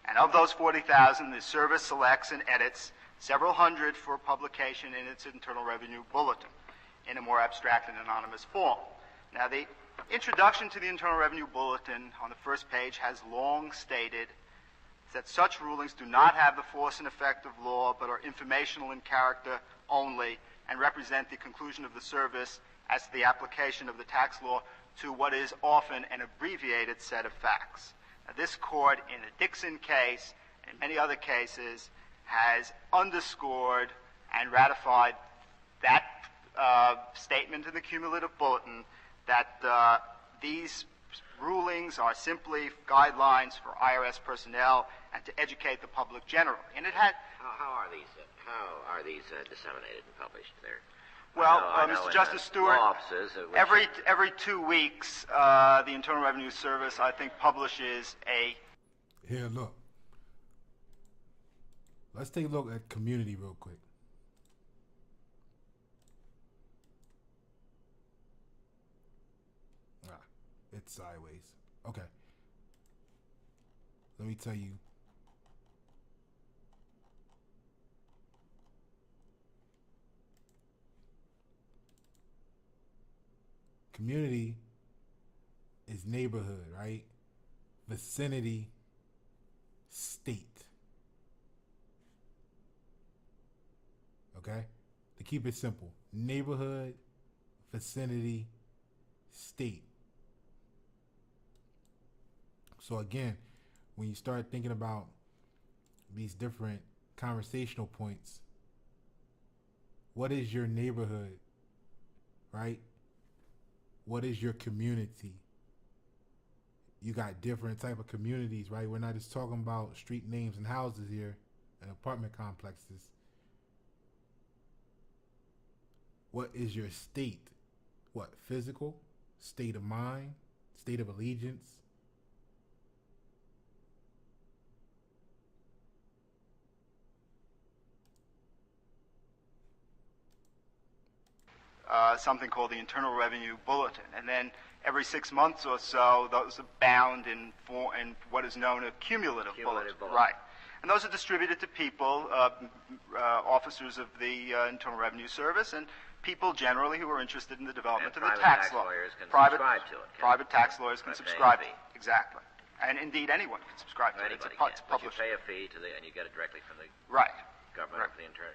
And of those 40,000, the service selects and edits several hundred for publication in its Internal Revenue Bulletin in a more abstract and anonymous form. Now, the introduction to the Internal Revenue Bulletin on the first page has long stated that such rulings do not have the force and effect of law, but are informational in character only, and represent the conclusion of the service as to the application of the tax law to what is often an abbreviated set of facts. Now, this court, in the Dixon case and many other cases, has underscored and ratified that statement in the cumulative bulletin that these rulings are simply guidelines for IRS personnel and to educate the public generally. And it had. How are these disseminated and published there? Well, I know Mr. Justice Stewart, law offices, every 2 weeks, the Internal Revenue Service, I think, publishes a. Here, look. Let's take a look at community real quick. It's sideways. Okay. Let me tell you. Community is neighborhood, right? Vicinity, state. Okay? To keep it simple. Neighborhood, vicinity, state. So again, when you start thinking about these different conversational points, what is your neighborhood, right? What is your community? You got different type of communities, right? We're not just talking about street names and houses here and apartment complexes. What is your state? What, physical, state of mind, state of allegiance? Something called the Internal Revenue Bulletin. And then every 6 months or so, those are bound in what is known as cumulative bulletin. Right. And those are distributed to people, officers of the Internal Revenue Service, and people generally who are interested in the development of the tax law. Private tax lawyers can subscribe to it. Exactly. And indeed, anyone can subscribe to it. It's published. But you pay a fee and you get it directly from the government of the Internal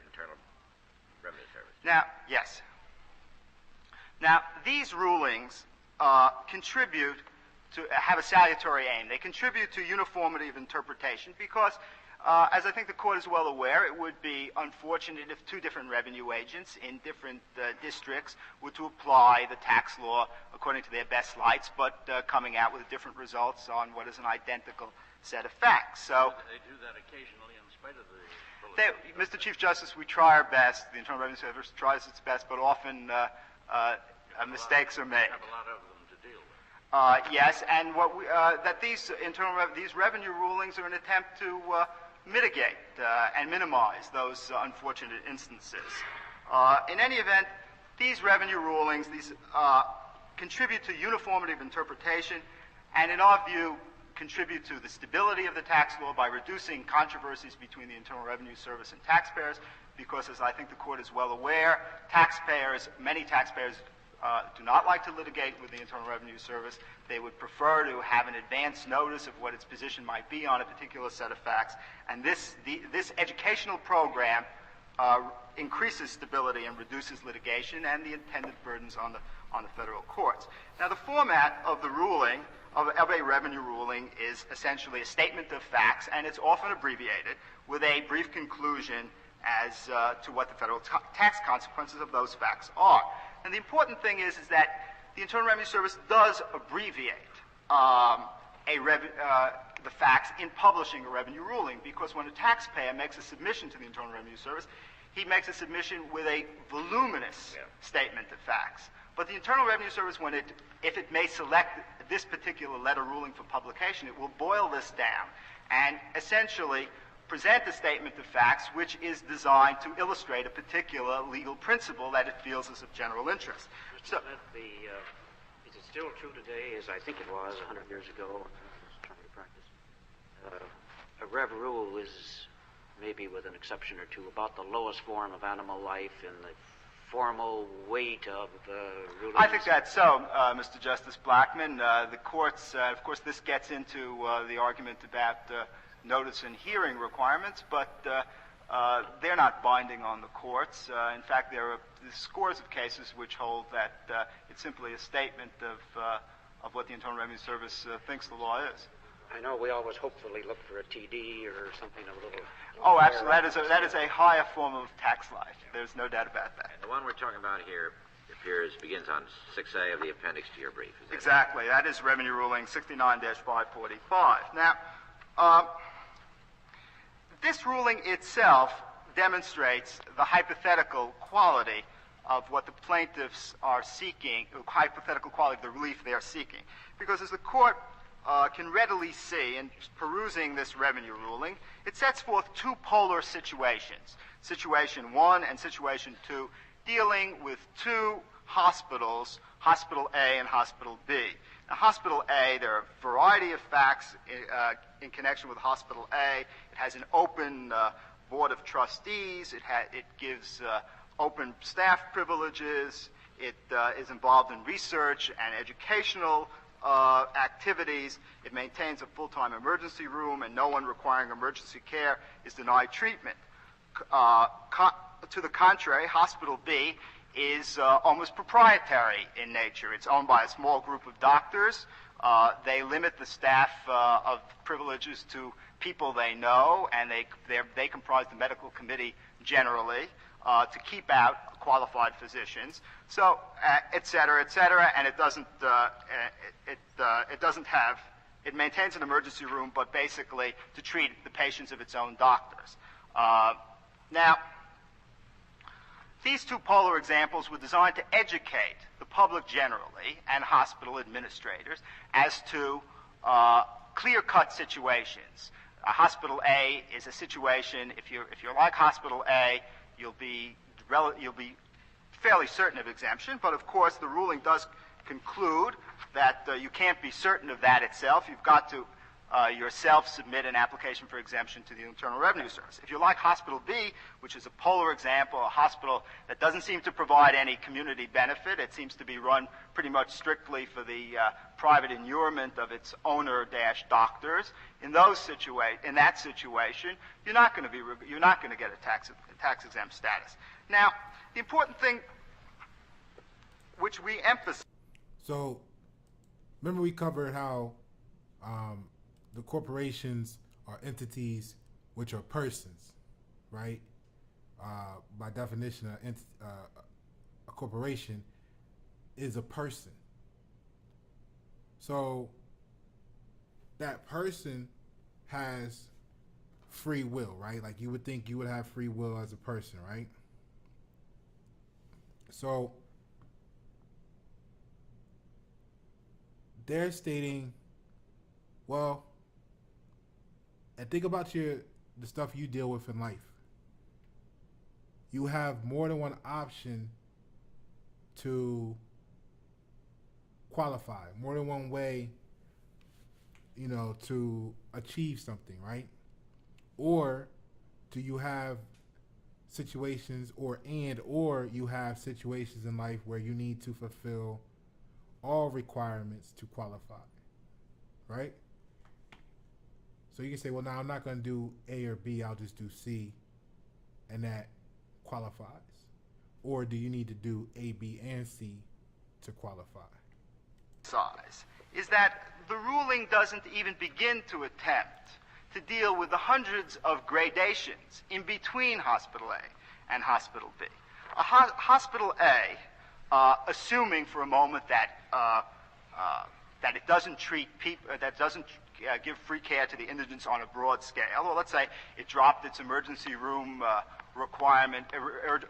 Revenue Service. Now, yes. Now, these rulings contribute to have a salutary aim. They contribute to uniformity of interpretation because, as I think the court is well aware, it would be unfortunate if two different revenue agents in different districts were to apply the tax law according to their best lights, but coming out with different results on what is an identical set of facts. So they do that occasionally in spite of the Mr. Chief Justice, we try our best. The Internal Revenue Service tries its best, but often mistakes are made. Have a lot of them to deal with. Yes, and that these revenue rulings are an attempt to mitigate and minimize those unfortunate instances. In any event, these revenue rulings contribute to uniformity of interpretation, and in our view, contribute to the stability of the tax law by reducing controversies between the Internal Revenue Service and taxpayers, because as I think the court is well aware, many taxpayers do not like to litigate with the Internal Revenue Service. They would prefer to have an advance notice of what its position might be on a particular set of facts, and this educational program increases stability and reduces litigation and the intended burdens on the federal courts. Now, the format of the ruling, of a revenue ruling, is essentially a statement of facts, and it's often abbreviated with a brief conclusion as to what the federal tax consequences of those facts are. And the important thing is that the Internal Revenue Service does abbreviate the facts in publishing a revenue ruling, because when a taxpayer makes a submission to the Internal Revenue Service, he makes a submission with a voluminous statement of facts. But the Internal Revenue Service, if it may select this particular letter ruling for publication, it will boil this down and essentially present a statement of facts which is designed to illustrate a particular legal principle that it feels is of general interest. So, is it still true today as I think it was 100 years ago when I was trying to practice? A rev rule is, maybe with an exception or two, about the lowest form of animal life in the formal weight of rulings. I think that's so, Mr. Justice Blackmun. The courts, of course, this gets into the argument about notice and hearing requirements, but they're not binding on the courts. In fact, there are scores of cases which hold that it's simply a statement of what the Internal Revenue Service thinks the law is. I know we always hopefully look for a TD or something a little... Oh, absolutely. That is a higher form of tax life. There's no doubt about that. And the one we're talking about here begins on 6A of the appendix to your brief. Is that exactly. That is Revenue Ruling 69-545. Now, this ruling itself demonstrates the hypothetical quality of what the plaintiffs are seeking, hypothetical quality of the relief they are seeking. Because as the court can readily see in perusing this revenue ruling, it sets forth two polar situations, Situation 1 and Situation 2, dealing with two hospitals, Hospital A and Hospital B. Now, Hospital A, there are a variety of facts in connection with Hospital A. It has an open board of trustees. It gives open staff privileges. It is involved in research and educational activities. It maintains a full-time emergency room, and no one requiring emergency care is denied treatment. To the contrary, Hospital B is almost proprietary in nature. It's owned by a small group of doctors. They limit the staff of privileges to people they know, and they comprise the medical committee generally to keep out qualified physicians. So, et cetera, and it doesn't. It maintains an emergency room, but basically to treat the patients of its own doctors. Now, these two polar examples were designed to educate the public generally and hospital administrators as to clear-cut situations. Hospital A is a situation. If you're like Hospital A, you'll be fairly certain of exemption. But of course, the ruling does conclude that you can't be certain of that itself. You've got to yourself submit an application for exemption to the Internal Revenue Service. If you like Hospital B, which is a polar example, a hospital that doesn't seem to provide any community benefit, it seems to be run pretty much strictly for the private inurement of its owner-doctors. In that situation, you're not going to get a tax exempt status. Now, the important thing which we emphasize. So, remember we covered how the corporations are entities which are persons, right? By definition, a corporation is a person. So that person has free will, right? Like you would think you would have free will as a person, right? So they're stating, well, and think about the stuff you deal with in life. You have more than one option to qualify, more than one way, to achieve something, right? Or do you have situations or you have situations in life where you need to fulfill all requirements to qualify, right? So you can say, well, now I'm not going to do A or B, I'll just do C, and that qualifies. Or do you need to do A, B, and C to qualify? Is that the ruling doesn't even begin to attempt to deal with the hundreds of gradations in between Hospital A and Hospital B. Hospital A, assuming for a moment that it doesn't treat people, that doesn't give free care to the indigents on a broad scale. Well, let's say it dropped its emergency room requirement,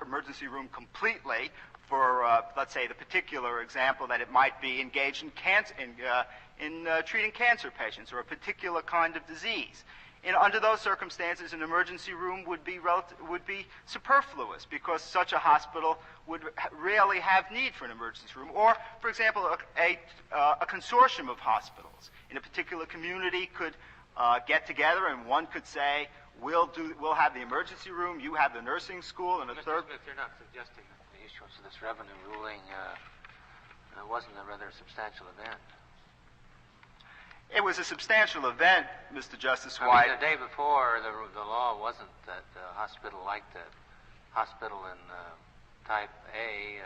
emergency room completely for, let's say, the particular example that it might be engaged in treating cancer patients or a particular kind of disease. Under those circumstances, an emergency room would be superfluous because such a hospital would rarely have need for an emergency room. Or, for example, a consortium of hospitals in a particular community could get together, and one could say, we'll have the emergency room, you have the nursing school, and a Mr. third. Smith, you're not suggesting that the issuance of this revenue ruling wasn't a rather substantial event. It was a substantial event, Mr. Justice I White. mean, the day before, the law wasn't that a hospital like the hospital in Type A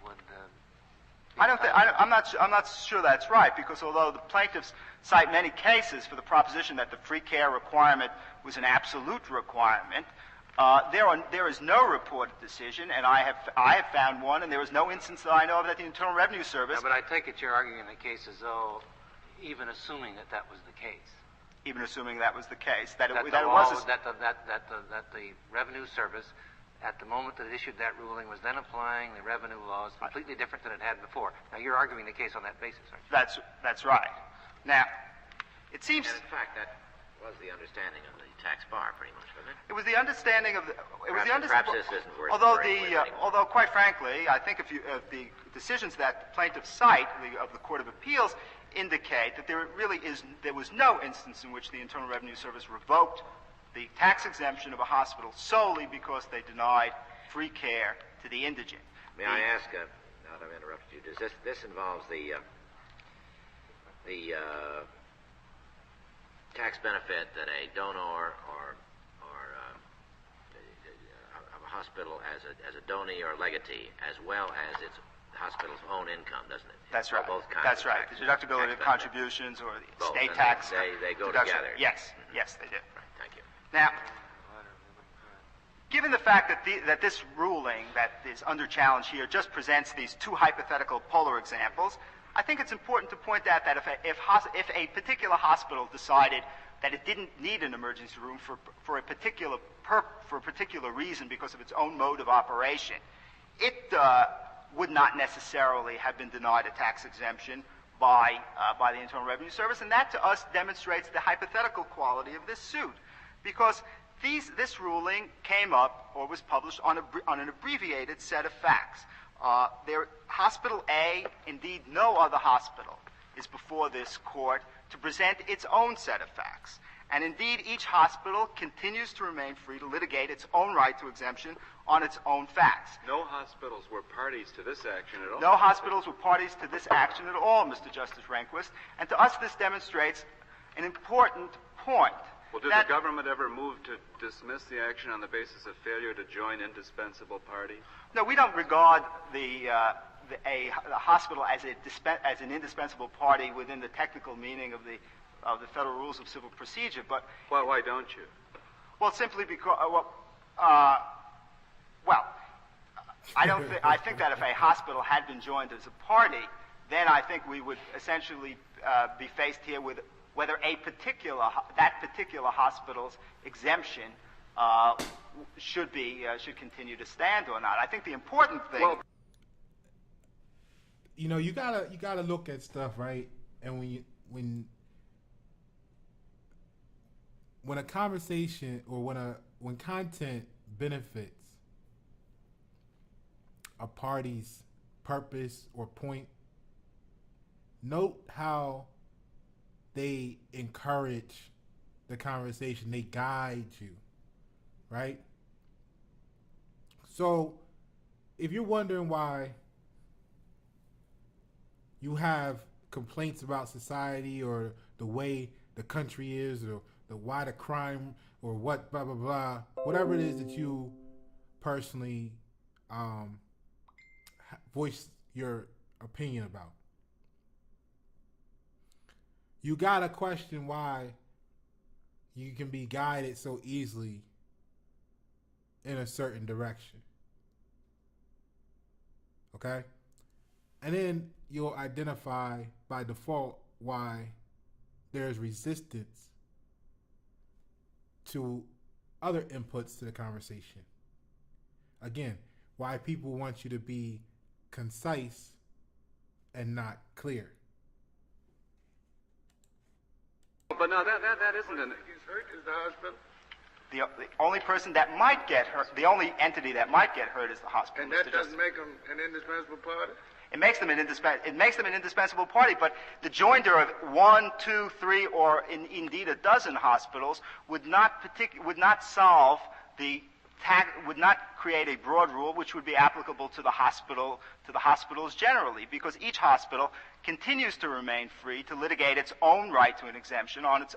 would. I'm not sure that's right, because although the plaintiffs cite many cases for the proposition that the free care requirement was an absolute requirement, there is no reported decision, and I have found one, and there is no instance that I know of that the Internal Revenue Service. Yeah, but I take it you're arguing the case as though, even assuming that was the case. Even assuming that was the case, that the Revenue Service, at the moment that it issued that ruling, was then applying the revenue laws completely different than it had before. Now, you're arguing the case on that basis, aren't you? That's right. Now, it seems. And in fact, that was the understanding of the tax bar, pretty much, wasn't it? It was the understanding of the. Perhaps this isn't worth although quite frankly, I think if the decisions that the plaintiffs cite of the Court of Appeals indicate that there was no instance in which the Internal Revenue Service revoked the tax exemption of a hospital solely because they denied free care to the indigent. May I ask, now that I've interrupted you, does this involves the tax benefit that a donor or of a hospital as a donee or legatee, as well as its hospital's own income, doesn't it? That's right. Both kinds. That's of right. tax The deductibility of benefit. contributions or the Both, state and tax. They go deduction. together. Yes. Yes, they do. Right. Thank you. Now, given the fact that this ruling that is under challenge here just presents these two hypothetical polar examples, I think it's important to point out that if a particular hospital decided that it didn't need an emergency room for a particular reason because of its own mode of operation, it would not necessarily have been denied a tax exemption by the Internal Revenue Service, and that to us demonstrates the hypothetical quality of this suit, because this ruling came up or was published on an abbreviated set of facts. Hospital A, indeed no other hospital, is before this court to present its own set of facts. And indeed, each hospital continues to remain free to litigate its own right to exemption on its own facts. No hospitals were parties to this action at all. No hospitals were parties to this action at all, Mr. Justice Rehnquist. And to us, this demonstrates an important point. Well, did the government ever move to dismiss the action on the basis of failure to join indispensable parties? No, we don't regard the hospital as an indispensable party within the technical meaning of the Federal Rules of Civil Procedure. But why don't you? Well, simply because I think that if a hospital had been joined as a party, then I think we would essentially be faced here with whether that particular hospital's exemption should continue to stand or not. I think the important thing. Well, you gotta look at stuff, right? And when a conversation or when content benefits a party's purpose or point, note how they encourage the conversation, they guide you, right? So if you're wondering why you have complaints about society or the way the country is or why the crime or what blah blah blah, whatever it is that you personally voice your opinion about, you gotta question why you can be guided so easily in a certain direction. Okay? And then you'll identify by default why there's resistance to other inputs to the conversation. Again, why people want you to be concise and not clear. but no, that isn't an... He's hurt is the hospital. The only person that might get hurt, the only entity that might get hurt is the hospital. And that Mr. doesn't Justice. make him an indispensable party? It makes them an indispensable party, but the joinder of 1, 2, 3, or indeed a dozen hospitals would not solve would not create a broad rule which would be applicable to the hospitals generally, because each hospital continues to remain free to litigate its own right to an exemption on its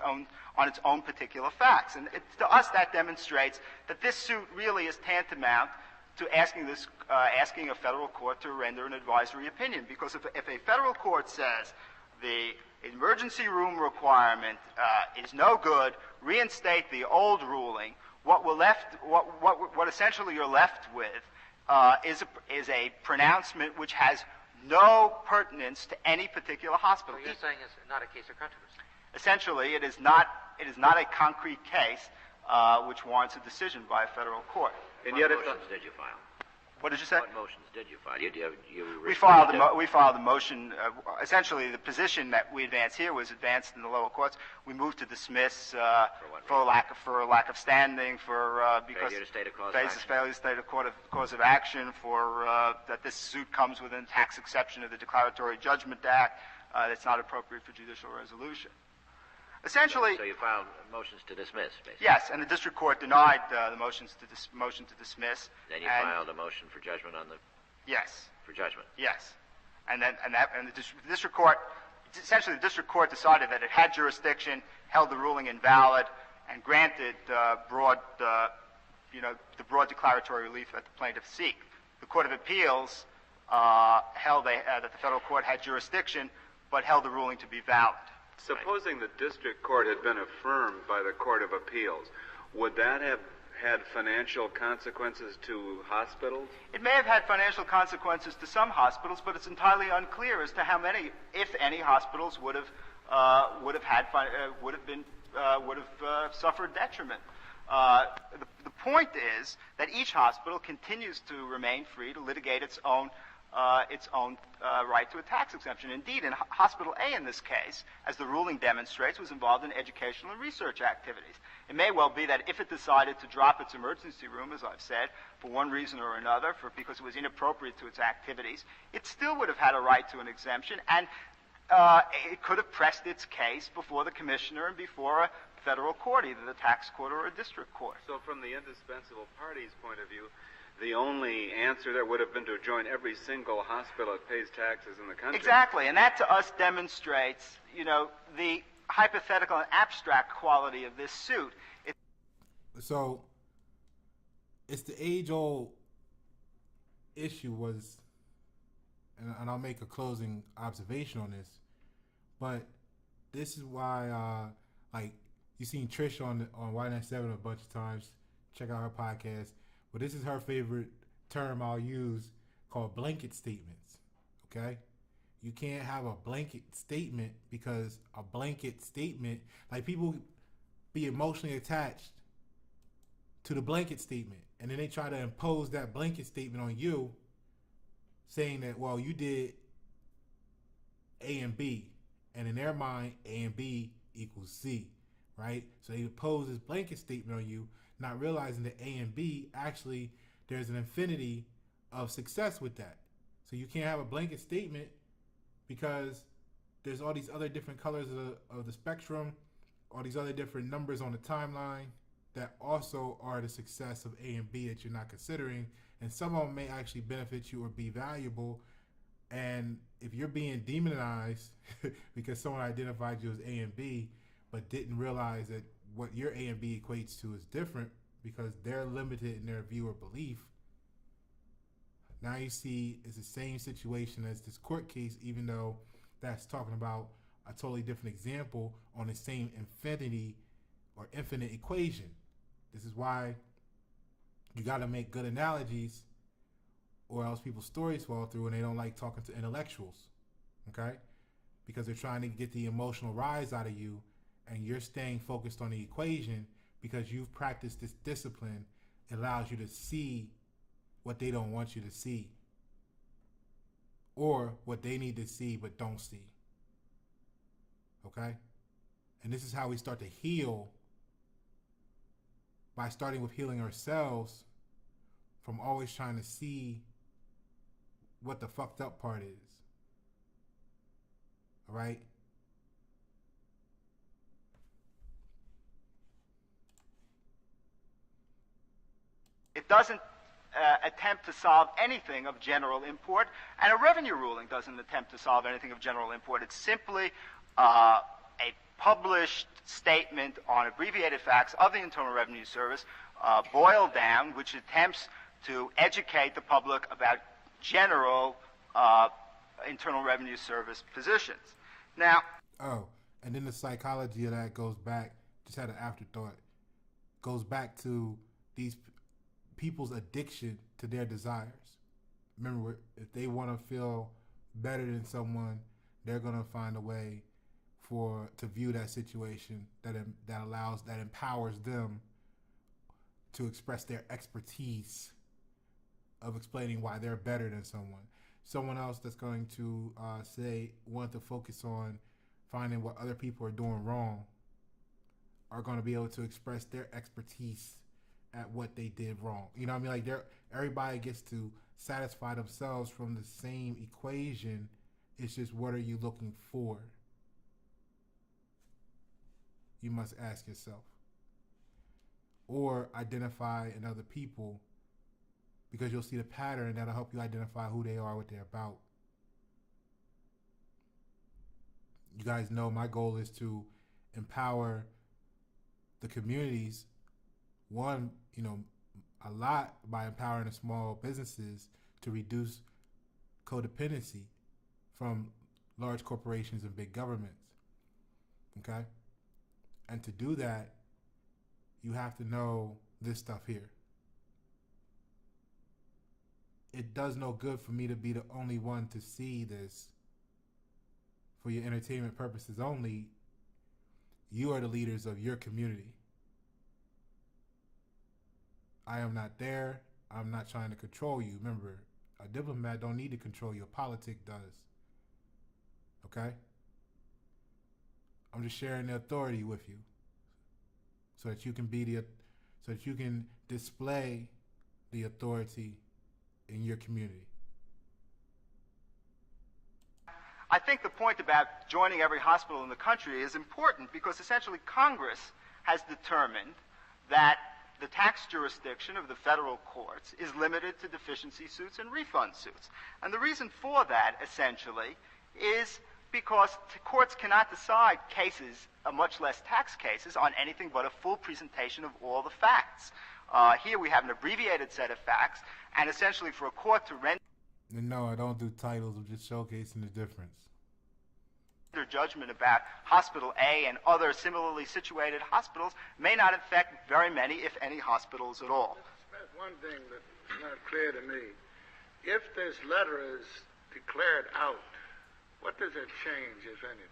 own particular facts. And to us, that demonstrates that this suit really is tantamount to asking a federal court to render an advisory opinion. Because if a federal court says the emergency room requirement is no good, reinstate the old ruling, what essentially you're left with is a pronouncement which has no pertinence to any particular hospital. So you're saying it's not a case of controversy? Essentially, it is not a concrete case which warrants a decision by a federal court. And yet, what motions did you file? What did you say? What motions did you file? We filed a motion. Essentially, the position that we advanced here was advanced in the lower courts. We moved to dismiss for lack of standing, because failure to state a cause of action. Failure to state a cause of action, for that this suit comes within tax exception of the Declaratory Judgment Act. That's not appropriate for judicial resolution. Essentially, so you filed motions to dismiss, basically. Yes, and the district court denied the motion to dismiss. Then you filed a motion for judgment on the. Yes. For judgment. Yes, and the district court, essentially, the district court decided that it had jurisdiction, held the ruling invalid, and granted the broad declaratory relief that the plaintiffs seek. The Court of Appeals held that the federal court had jurisdiction, but held the ruling to be valid. Supposing the district court had been affirmed by the Court of Appeals, would that have had financial consequences to hospitals? It may have had financial consequences to some hospitals, but it's entirely unclear as to how many, if any, hospitals would have suffered detriment. The point is that each hospital continues to remain free to litigate its own right to a tax exemption. Indeed, in Hospital A in this case, as the ruling demonstrates, was involved in educational and research activities. It may well be that if it decided to drop its emergency room, as I've said, for one reason or another, because it was inappropriate to its activities, it still would have had a right to an exemption, and it could have pressed its case before the commissioner and before a federal court, either the tax court or a district court. So from the indispensable party's point of view, the only answer there would have been to join every single hospital that pays taxes in the country. Exactly, and that to us demonstrates, the hypothetical and abstract quality of this suit. So, it's the age-old issue was, and I'll make a closing observation on this, but this is why, you've seen Trish on Y97 a bunch of times. Check out her podcast. But this is her favorite term I'll use, called blanket statements, okay? You can't have a blanket statement, because a blanket statement, people be emotionally attached to the blanket statement, and then they try to impose that blanket statement on you, saying that, well, you did A and B, and in their mind, A and B equals C, right? So they impose this blanket statement on you, not realizing that A and B, actually, there's an infinity of success with that. So you can't have a blanket statement, because there's all these other different colors of the spectrum, all these other different numbers on the timeline that also are the success of A and B that you're not considering. And some of them may actually benefit you or be valuable. And if you're being demonized because someone identified you as A and B, but didn't realize that what your A and B equates to is different, because they're limited in their view or belief, now you see it's the same situation as this court case, even though that's talking about a totally different example on the same infinity or infinite equation. This is why you got to make good analogies, or else people's stories fall through and they don't like talking to intellectuals, okay? Because they're trying to get the emotional rise out of you, and you're staying focused on the equation because you've practiced this discipline. It allows you to see what they don't want you to see, or what they need to see but don't see. Okay? And this is how we start to heal, by starting with healing ourselves from always trying to see what the fucked up part is. All right? It doesn't attempt to solve anything of general import, and a revenue ruling doesn't attempt to solve anything of general import. It's simply a published statement on abbreviated facts of the Internal Revenue Service, boiled down, which attempts to educate the public about general Internal Revenue Service positions. Now, and then the psychology of that goes back, just had an afterthought, goes back to these people's addiction to their desires. Remember, if they want to feel better than someone, they're going to find a way to view that situation that empowers them to express their expertise of explaining why they're better than someone. Someone else that's going to want to focus on finding what other people are doing wrong are going to be able to express their expertise at what they did wrong. You know what I mean? Like, everybody gets to satisfy themselves from the same equation. It's just, what are you looking for? You must ask yourself. Or identify in other people, because you'll see the pattern that'll help you identify who they are, what they're about. You guys know my goal is to empower the communities, one, a lot by empowering the small businesses to reduce codependency from large corporations and big governments. Okay? And to do that, you have to know this stuff here. It does no good for me to be the only one to see this for your entertainment purposes only. You are the leaders of your community. I am not there. I'm not trying to control you. Remember, a diplomat don't need to control you. A politic does. Okay? I'm just sharing the authority with you, so that you can display the authority in your community. I think the point about joining every hospital in the country is important, because essentially Congress has determined that the tax jurisdiction of the federal courts is limited to deficiency suits and refund suits. And the reason for that, essentially, is because courts cannot decide cases, much less tax cases, on anything but a full presentation of all the facts. Here we have an abbreviated set of facts, and essentially for a court to render... No, I don't do titles. I'm just showcasing the difference. ...judgment about Hospital A and other similarly situated hospitals may not affect very many, if any, hospitals at all. That's one thing that's not clear to me. If this letter is declared out, what does it change, if anything?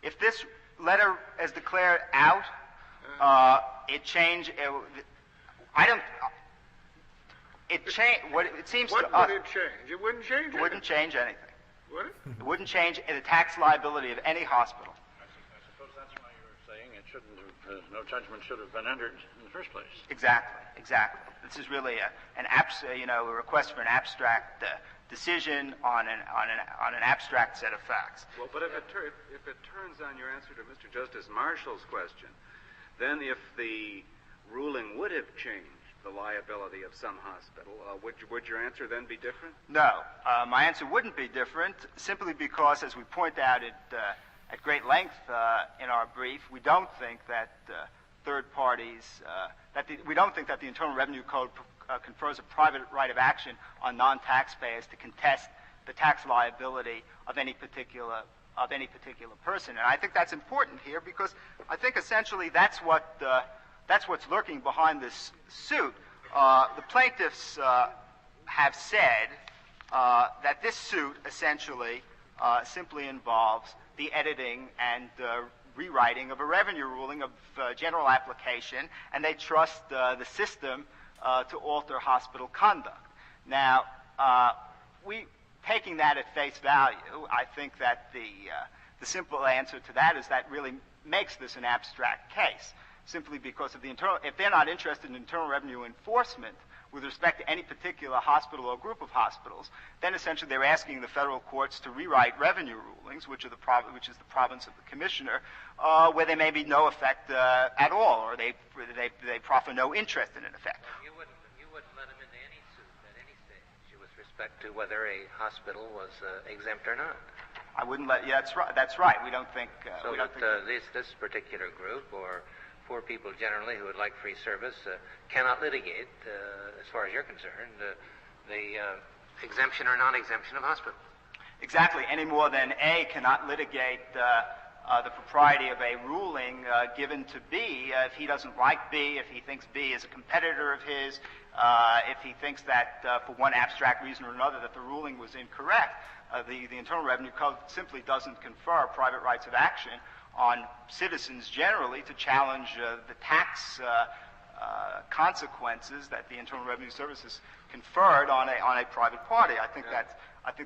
If this letter is declared out, it change. What it seems to us. What would it change? It wouldn't change anything. It wouldn't change anything. Would it? It wouldn't change the tax liability of any hospital. I suppose that's why you were saying it shouldn't have, no judgment should have been entered in the first place. Exactly. This is really a request for an abstract decision on an abstract set of facts. Well, but if it turns on your answer to Mr. Justice Marshall's question, then if the ruling would have changed the liability of some hospital, would your answer then be different? No, my answer wouldn't be different, simply because, as we point out at great length in our brief, we don't think that third parties, we don't think that the Internal Revenue Code confers a private right of action on non-taxpayers to contest the tax liability of any particular person. And I think that's important here, because I think essentially that's what's lurking behind this suit. The plaintiffs have said that this suit essentially simply involves the editing and rewriting of a revenue ruling of general application, and they trust the system to alter hospital conduct. Now, taking that at face value, I think that the simple answer to that is that really makes this an abstract case, simply because of if they're not interested in internal revenue enforcement with respect to any particular hospital or group of hospitals, then essentially they're asking the federal courts to rewrite revenue rulings, which is the province of the commissioner, where there may be no effect at all, or they proffer no interest in an effect. You wouldn't let them into any suit at any stage with respect to whether a hospital was exempt or not. I wouldn't let. Yeah, that's right. We don't think. This particular group, or poor people generally who would like free service, cannot litigate, as far as you're concerned, the exemption or non-exemption of hospitals. Exactly. Any more than A cannot litigate the propriety of a ruling given to B if he doesn't like B, if he thinks B is a competitor of his, if he thinks that for one abstract reason or another that the ruling was incorrect. The Internal Revenue Code simply doesn't confer private rights of action on citizens generally to challenge the tax consequences that the Internal Revenue Service has conferred on a private party. I think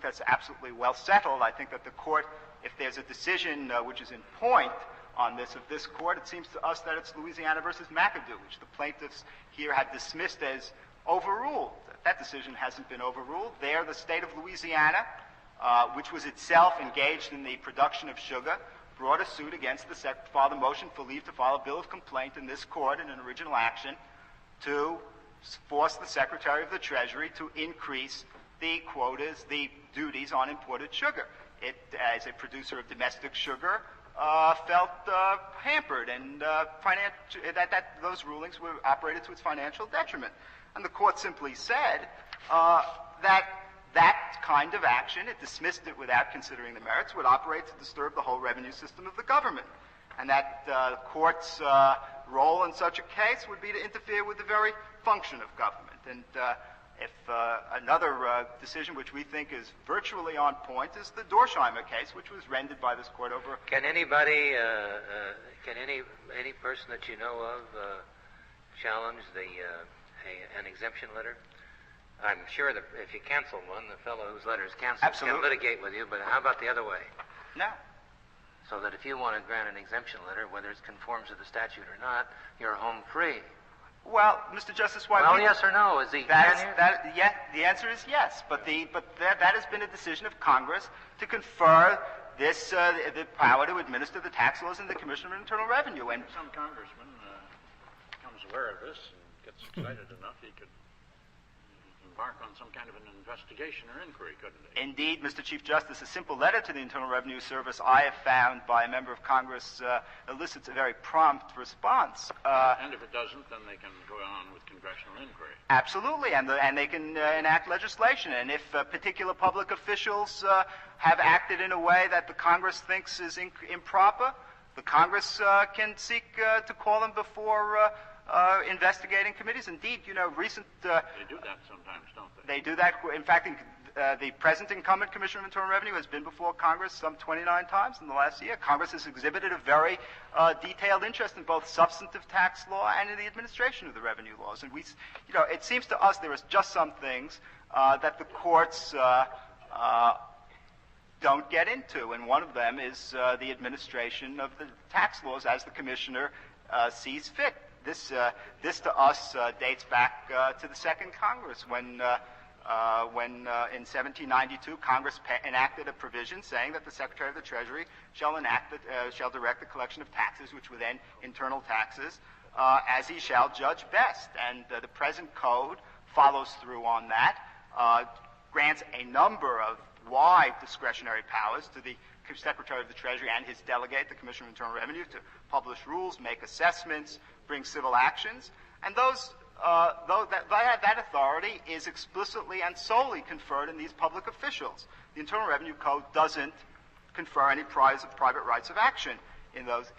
that's absolutely well settled. I think that the court, if there's a decision which is in point on this of this court, it seems to us that it's Louisiana versus McAdoo, which the plaintiffs here had dismissed as overruled. That decision hasn't been overruled. There, the state of Louisiana, which was itself engaged in the production of sugar, brought a suit against filed a motion for leave to file a bill of complaint in this court in an original action to force the Secretary of the Treasury to increase the quotas, the duties on imported sugar. It, as a producer of domestic sugar, felt hampered, and those rulings were operated to its financial detriment. And the court simply said that kind of action, it dismissed it without considering the merits, would operate to disturb the whole revenue system of the government. And that the court's role in such a case would be to interfere with the very function of government. And if another decision which we think is virtually on point is the Dorsheimer case, which was rendered by this court over... Can anybody, any person that you know of challenge an exemption letter? I'm sure that if you cancel one, the fellow whose letter is canceled can litigate with you, but how about the other way? No. So that if you want to grant an exemption letter, whether it conforms to the statute or not, you're home free. Well, Mr. Justice White... Well, yes or no? Is the answer is yes, but that has been a decision of Congress to confer this the power to administer the tax laws in the Commission of Internal Revenue. And some congressman becomes aware of this and gets excited enough, he could embark on some kind of an investigation or inquiry, couldn't he? Indeed, Mr. Chief Justice, a simple letter to the Internal Revenue Service I have found by a member of Congress elicits a very prompt response. And if it doesn't, then they can go on with congressional inquiry. Absolutely, and they can enact legislation. And if particular public officials have acted in a way that the Congress thinks is improper, the Congress can seek to call them before investigating committees. Indeed, recent... they do that sometimes, don't they? They do that. In fact, the present incumbent Commissioner of Internal Revenue has been before Congress some 29 times in the last year. Congress has exhibited a very detailed interest in both substantive tax law and in the administration of the revenue laws. And it seems to us there is just some things that the courts don't get into, and one of them is the administration of the tax laws as the Commissioner sees fit. This to us dates back to the Second Congress when in 1792 Congress enacted a provision saying that the Secretary of the Treasury shall direct the collection of taxes, which were then internal taxes, as he shall judge best. And the present code follows through on that, grants a number of wide discretionary powers to the Secretary of the Treasury and his delegate, the Commissioner of Internal Revenue, to publish rules, make assessments, bring civil actions, and that authority is explicitly and solely conferred in these public officials. The Internal Revenue Code doesn't confer any private rights of action in those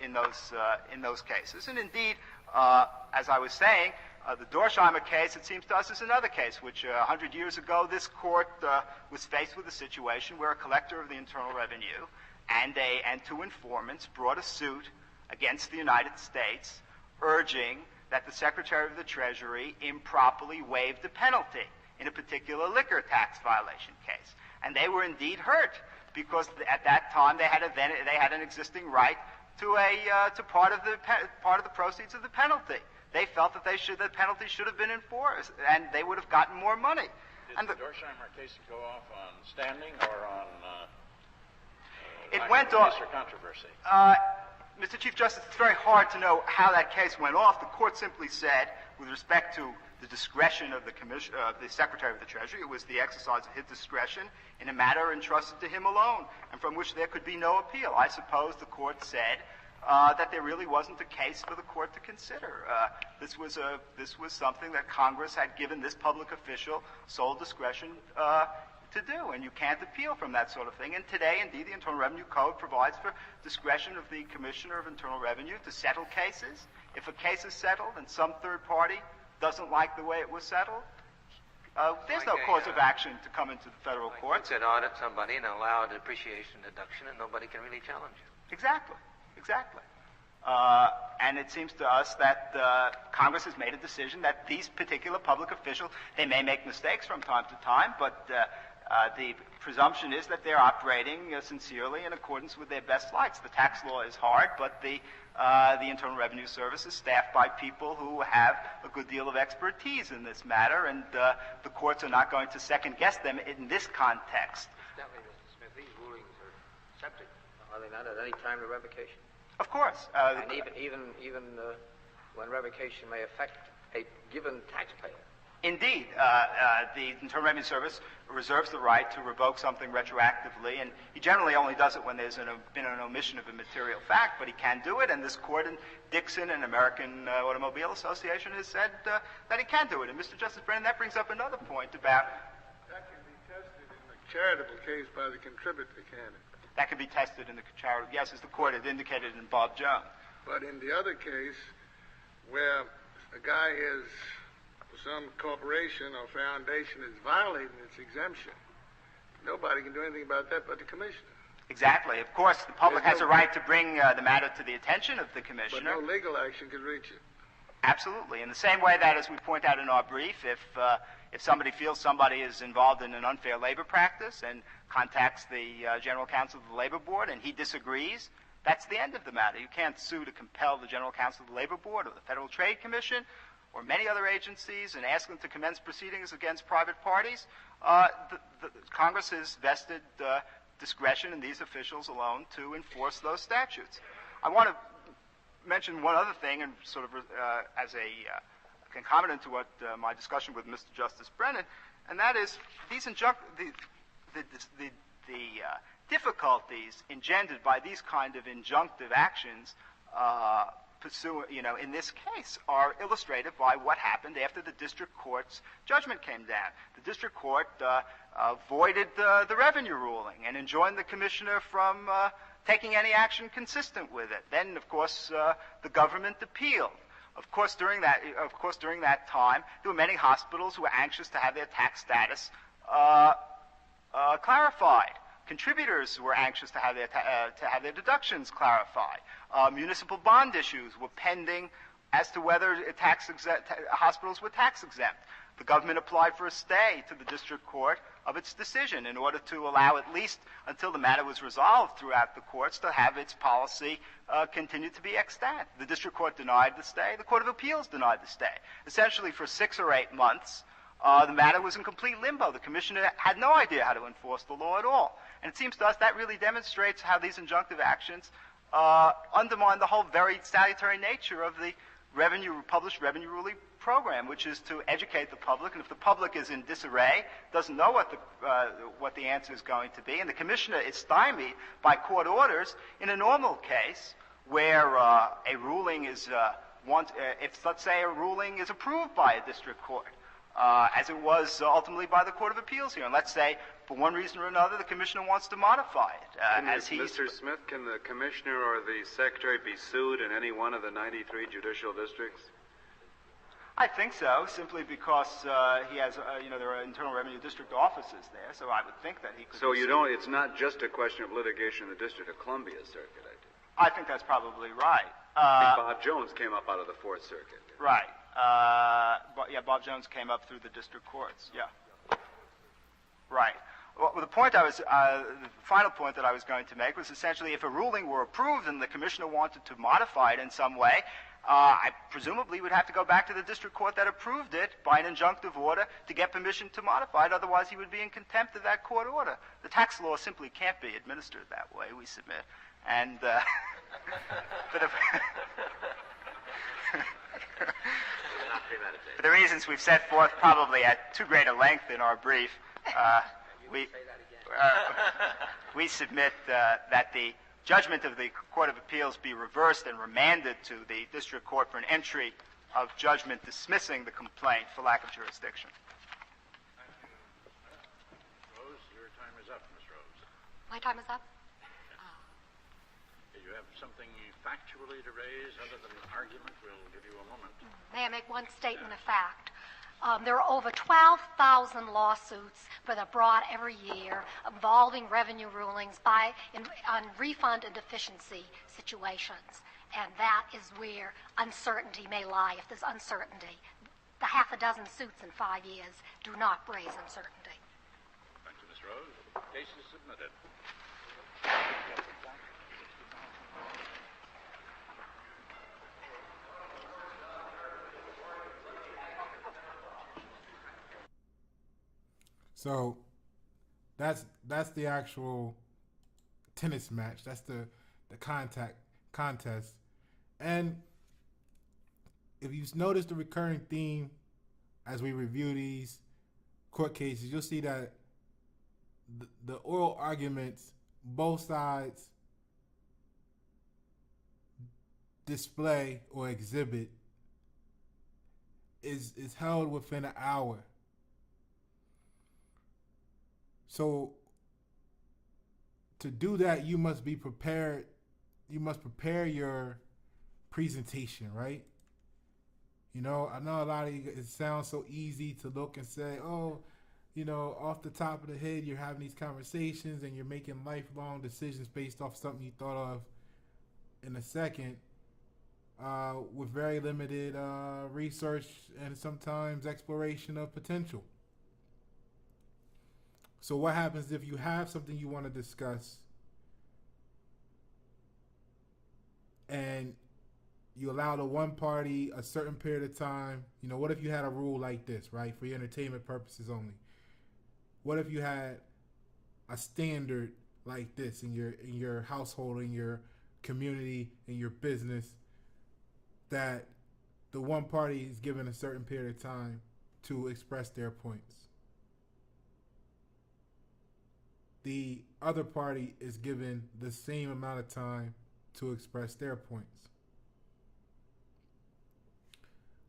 cases. And indeed, as I was saying, the Dorsheimer case, it seems to us, is another case which 100 years ago this court was faced with a situation where a collector of the Internal Revenue and two informants brought a suit against the United States urging that the Secretary of the Treasury improperly waived a penalty in a particular liquor tax violation case. And they were indeed hurt because at that time they had an existing right to part of the proceeds of the penalty. They felt that the penalty should have been enforced, and they would have gotten more money. Did the Dorsheimer case go off on standing or on it went off or controversy? Mr. Chief Justice, it's very hard to know how that case went off. The court simply said, with respect to the discretion of the Secretary of the Treasury, it was the exercise of his discretion in a matter entrusted to him alone, and from which there could be no appeal. I suppose the court said that there really wasn't a case for the court to consider. This was something that Congress had given this public official sole discretion to do, and you can't appeal from that sort of thing. And today, indeed, the Internal Revenue Code provides for discretion of the Commissioner of Internal Revenue to settle cases. If a case is settled and some third party doesn't like the way it was settled, there's no cause of action to come into the federal courts. You could audit somebody and allow a depreciation deduction, and nobody can really challenge you. Exactly. And it seems to us that Congress has made a decision that these particular public officials, they may make mistakes from time to time, but the presumption is that they're operating sincerely in accordance with their best lights. The tax law is hard, but the Internal Revenue Service is staffed by people who have a good deal of expertise in this matter, and the courts are not going to second-guess them in this context. Definitely, Mr. Smith, these rulings are subject, are they not, at any time to revocation? Of course. And even when revocation may affect a given taxpayer. Indeed. The Internal Revenue Service reserves the right to revoke something retroactively, and he generally only does it when there's been an omission of a material fact, but he can do it, and this court in Dixon and American Automobile Association has said that he can do it. And Mr. Justice Brennan, that brings up another point about... That can be tested in the charitable case by the contributor, can it? That can be tested in the charitable, yes, as the court had indicated in Bob Jones. But in the other case, where a guy is... some corporation or foundation is violating its exemption, nobody can do anything about that but the commissioner. Exactly. Of course, the public has a right to bring the matter to the attention of the commissioner. But no legal action can reach it. Absolutely. In the same way that, as we point out in our brief, if somebody feels somebody is involved in an unfair labor practice and contacts the General Counsel of the Labor Board and he disagrees, that's the end of the matter. You can't sue to compel the General Counsel of the Labor Board or the Federal Trade Commission or many other agencies and ask them to commence proceedings against private parties. Congress has vested discretion in these officials alone to enforce those statutes. I want to mention one other thing, and sort of as a concomitant to what my discussion with Mr. Justice Brennan, and that is these the difficulties engendered by these kind of injunctive actions in this case are illustrated by what happened after the district court's judgment came down. The district court voided the revenue ruling and enjoined the commissioner from taking any action consistent with it. Then, of course, the government appealed. Of course, during that time, there were many hospitals who were anxious to have their tax status clarified. Contributors were anxious to have their deductions clarified. Municipal bond issues were pending as to whether hospitals were tax exempt. The government applied for a stay to the district court of its decision in order to allow, at least until the matter was resolved throughout the courts, to have its policy continue to be extant. The district court denied the stay. The Court of Appeals denied the stay. Essentially, for 6 or 8 months, the matter was in complete limbo. The commissioner had no idea how to enforce the law at all. And it seems to us that really demonstrates how these injunctive actions undermine the whole very salutary nature of the published revenue ruling program, which is to educate the public. And if the public is in disarray, doesn't know what the answer is going to be, and the commissioner is stymied by court orders in a normal case where a ruling is if, let's say, a ruling is approved by a district court, as it was ultimately by the Court of Appeals here. And let's say, for one reason or another, the commissioner wants to modify it. Mr. Smith, can the commissioner or the secretary be sued in any one of the 93 judicial districts? I think so, simply because he has, there are Internal Revenue District offices there, so I would think that he could. So it's not just a question of litigation in the District of Columbia Circuit, I think. I think that's probably right. Bob Jones came up out of the Fourth Circuit. Right. Bob Jones came up through the district courts. Yeah. Right. Well, the final point that I was going to make was essentially if a ruling were approved and the commissioner wanted to modify it in some way, I presumably would have to go back to the district court that approved it by an injunctive order to get permission to modify it. Otherwise, he would be in contempt of that court order. The tax law simply can't be administered that way, we submit. And for the reasons we've set forth probably at too great a length in our brief, we submit that the judgment of the Court of Appeals be reversed and remanded to the district court for an entry of judgment dismissing the complaint for lack of jurisdiction. Rose, your time is up, Miss Rose. My time is up? Do you have something factually to raise other than argument? We'll give you a moment. May I make one statement of fact? There are over 12,000 lawsuits that are brought every year involving revenue rulings on refund and deficiency situations. And that is where uncertainty may lie, if there's uncertainty. The half a dozen suits in 5 years do not raise uncertainty. Thank you, Miss Rose. Case is submitted. So that's the actual tennis match. That's the contest. And if you've noticed the recurring theme as we review these court cases, you'll see that the oral arguments, both sides display or exhibit is held within an hour. So to do that, you must be prepared. You must prepare your presentation, right? You know, I know a lot of you, it sounds so easy to look and say, oh, you know, off the top of the head, you're having these conversations and you're making lifelong decisions based off something you thought of in a second, with very limited research and sometimes exploration of potential. So what happens if you have something you want to discuss and you allow the one party a certain period of time? You know, what if you had a rule like this, right, for your entertainment purposes only? What if you had a standard like this in your household, in your community, in your business, that the one party is given a certain period of time to express their points? The other party is given the same amount of time to express their points.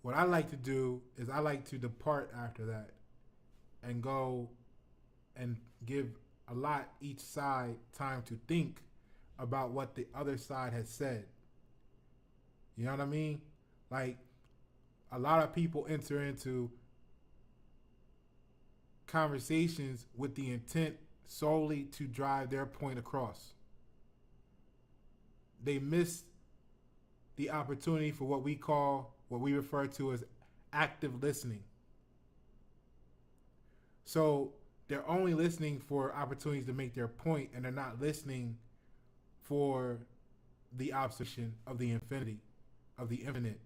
What I like to do is I like to depart after that and go and give each side time to think about what the other side has said. You know what I mean? Like, a lot of people enter into conversations with the intent solely to drive their point across. They miss the opportunity for what we refer to as active listening. So they're only listening for opportunities to make their point, and they're not listening for the observation of the infinity, of the infinite.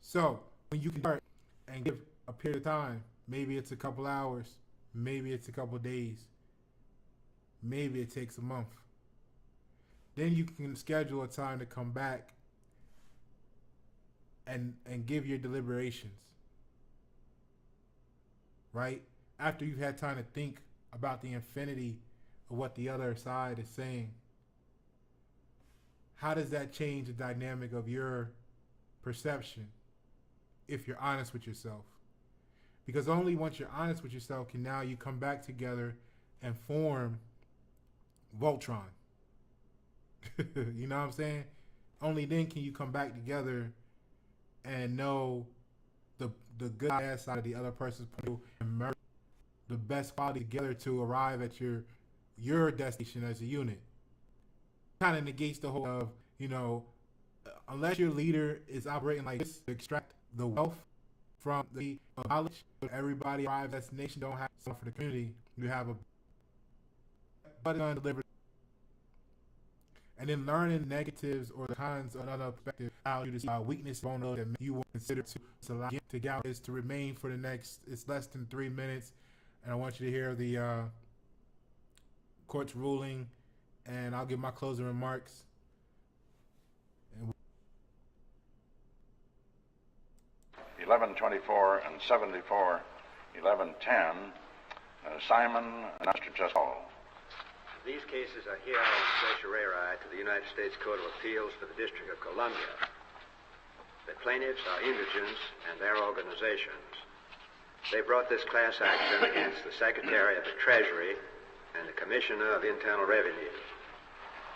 So when you can start and give a period of time, maybe it's a couple hours, maybe it's a couple days, maybe it takes a month. Then you can schedule a time to come back and give your deliberations, right? After you've had time to think about the infinity of what the other side is saying. How does that change the dynamic of your perception if you're honest with yourself? Because only once you're honest with yourself can now you come back together and form Voltron. You know what I'm saying? Only then can you come back together and know the good bad side of the other person's point of view and merge the best quality together to arrive at your destination as a unit. Kind of negates the whole of, you know, unless your leader is operating like this to extract the wealth from the knowledge. Everybody arrives at destination don't have something for the community. You have a but undelivered. And then learning negatives or the cons of another perspective, how you see weakness, vulnerability that you will consider to allow to get is to remain for the next. It's less than 3 minutes, and I want you to hear the court's ruling, and I'll give my closing remarks. 1124 and 74, 1110, Simon and Mr. Just Hall. These cases are here on certiorari to the United States Court of Appeals for the District of Columbia. The plaintiffs are indigents and their organizations. They brought this class action against the Secretary of the Treasury and the Commissioner of Internal Revenue.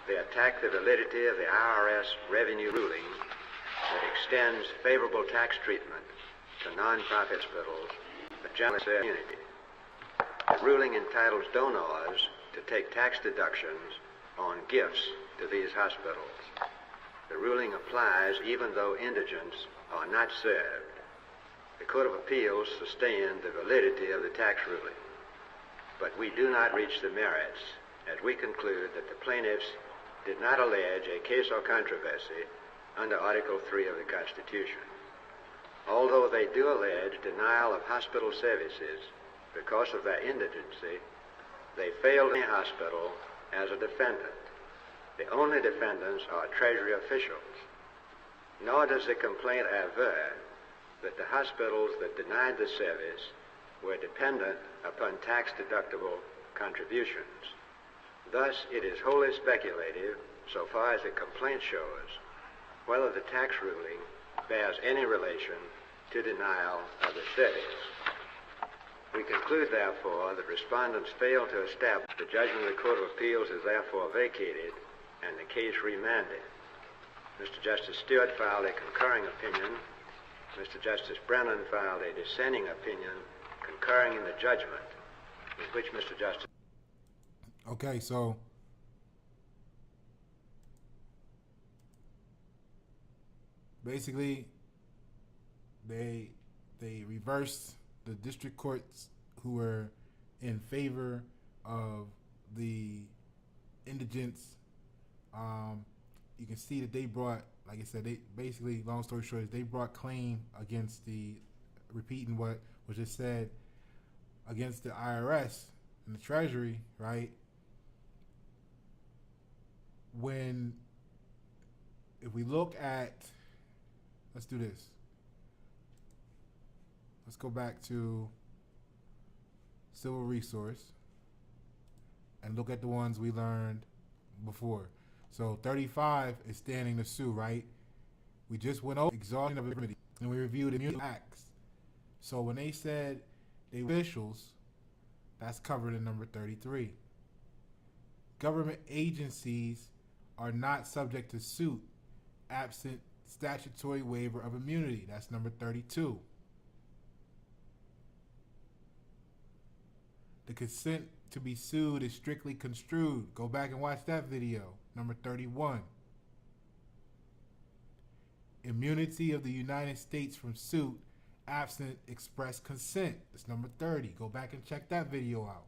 They attack the validity of the IRS revenue ruling that extends favorable tax treatment to non-profit hospitals for general immunity. The ruling entitles donors to take tax deductions on gifts to these hospitals. The ruling applies even though indigents are not served. The Court of Appeals sustained the validity of the tax ruling, but we do not reach the merits as we conclude that the plaintiffs did not allege a case or controversy under Article 3 of the Constitution. Although they do allege denial of hospital services because of their indigency, they failed in the hospital as a defendant. The only defendants are Treasury officials. Nor does the complaint aver that the hospitals that denied the service were dependent upon tax-deductible contributions. Thus, it is wholly speculative, so far as the complaint shows, whether the tax ruling bears any relation to denial of the service. We conclude, therefore, that respondents failed to establish the judgment of the Court of Appeals is therefore vacated and the case remanded. Mr. Justice Stewart filed a concurring opinion. Mr. Justice Brennan filed a dissenting opinion concurring in the judgment, with which Mr. Justice... Okay, so basically they reversed the district courts who were in favor of the indigents. You can see that they brought, like I said, they basically, long story short, is they brought claim against the, repeating what was just said, against the IRS and the Treasury, right? If we look at, let's do this. Let's go back to civil resource and look at the ones we learned before. So 35 is standing to sue, right? We just went over exhaustion of immunity and we reviewed immunity acts. So when they said they were officials, that's covered in number 33. Government agencies are not subject to suit absent statutory waiver of immunity. That's number 32. The consent to be sued is strictly construed. Go back and watch that video. Number 31. Immunity of the United States from suit absent express consent. That's number 30. Go back and check that video out.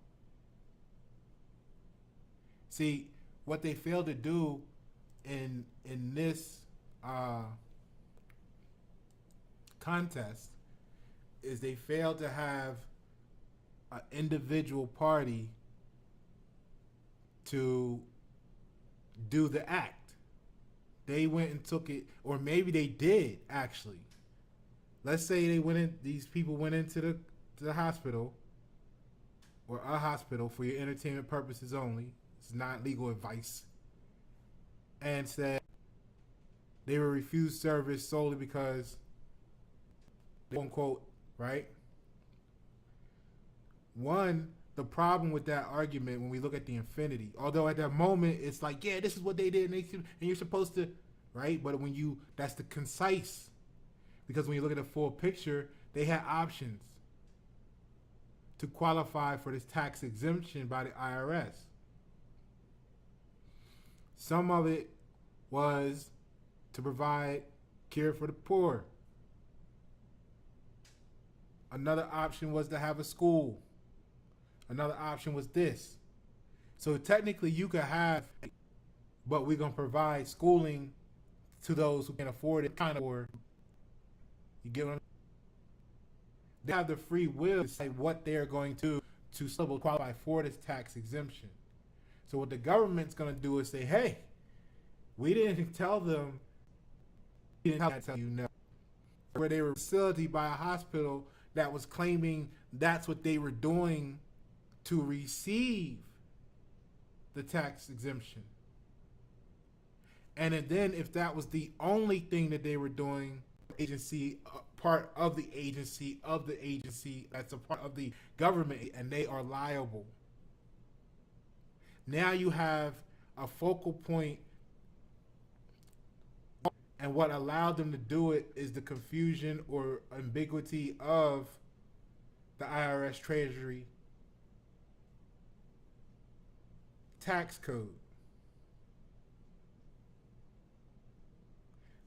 See, what they failed to do in this contest is they failed to have an individual party to do the act. They went and took it, or maybe they did actually. Let's say they went in, these people went into the hospital or a hospital for your entertainment purposes only. It's not legal advice. And said they were refused service solely because, quote unquote, right? One, the problem with that argument when we look at the infinity, although at that moment it's like, yeah, this is what they did, and you're supposed to, right? But when you, that's the concise, because when you look at the full picture, they had options to qualify for this tax exemption by the IRS. Some of it was to provide care for the poor. Another option was to have a school. Another option was this. So technically you could have, but we're going to provide schooling to those who can afford it, kind of, or you get what I'm saying? They have the free will to say what they're going to still qualify for this tax exemption. So what the government's going to do is say, hey, we didn't tell them, we didn't tell you no. Where they were a facility by a hospital that was claiming that's what they were doing to receive the tax exemption. And then if that was the only thing that they were doing, agency, part of the agency, that's a part of the government, and they are liable. Now you have a focal point, and what allowed them to do it is the confusion or ambiguity of the IRS Treasury tax code.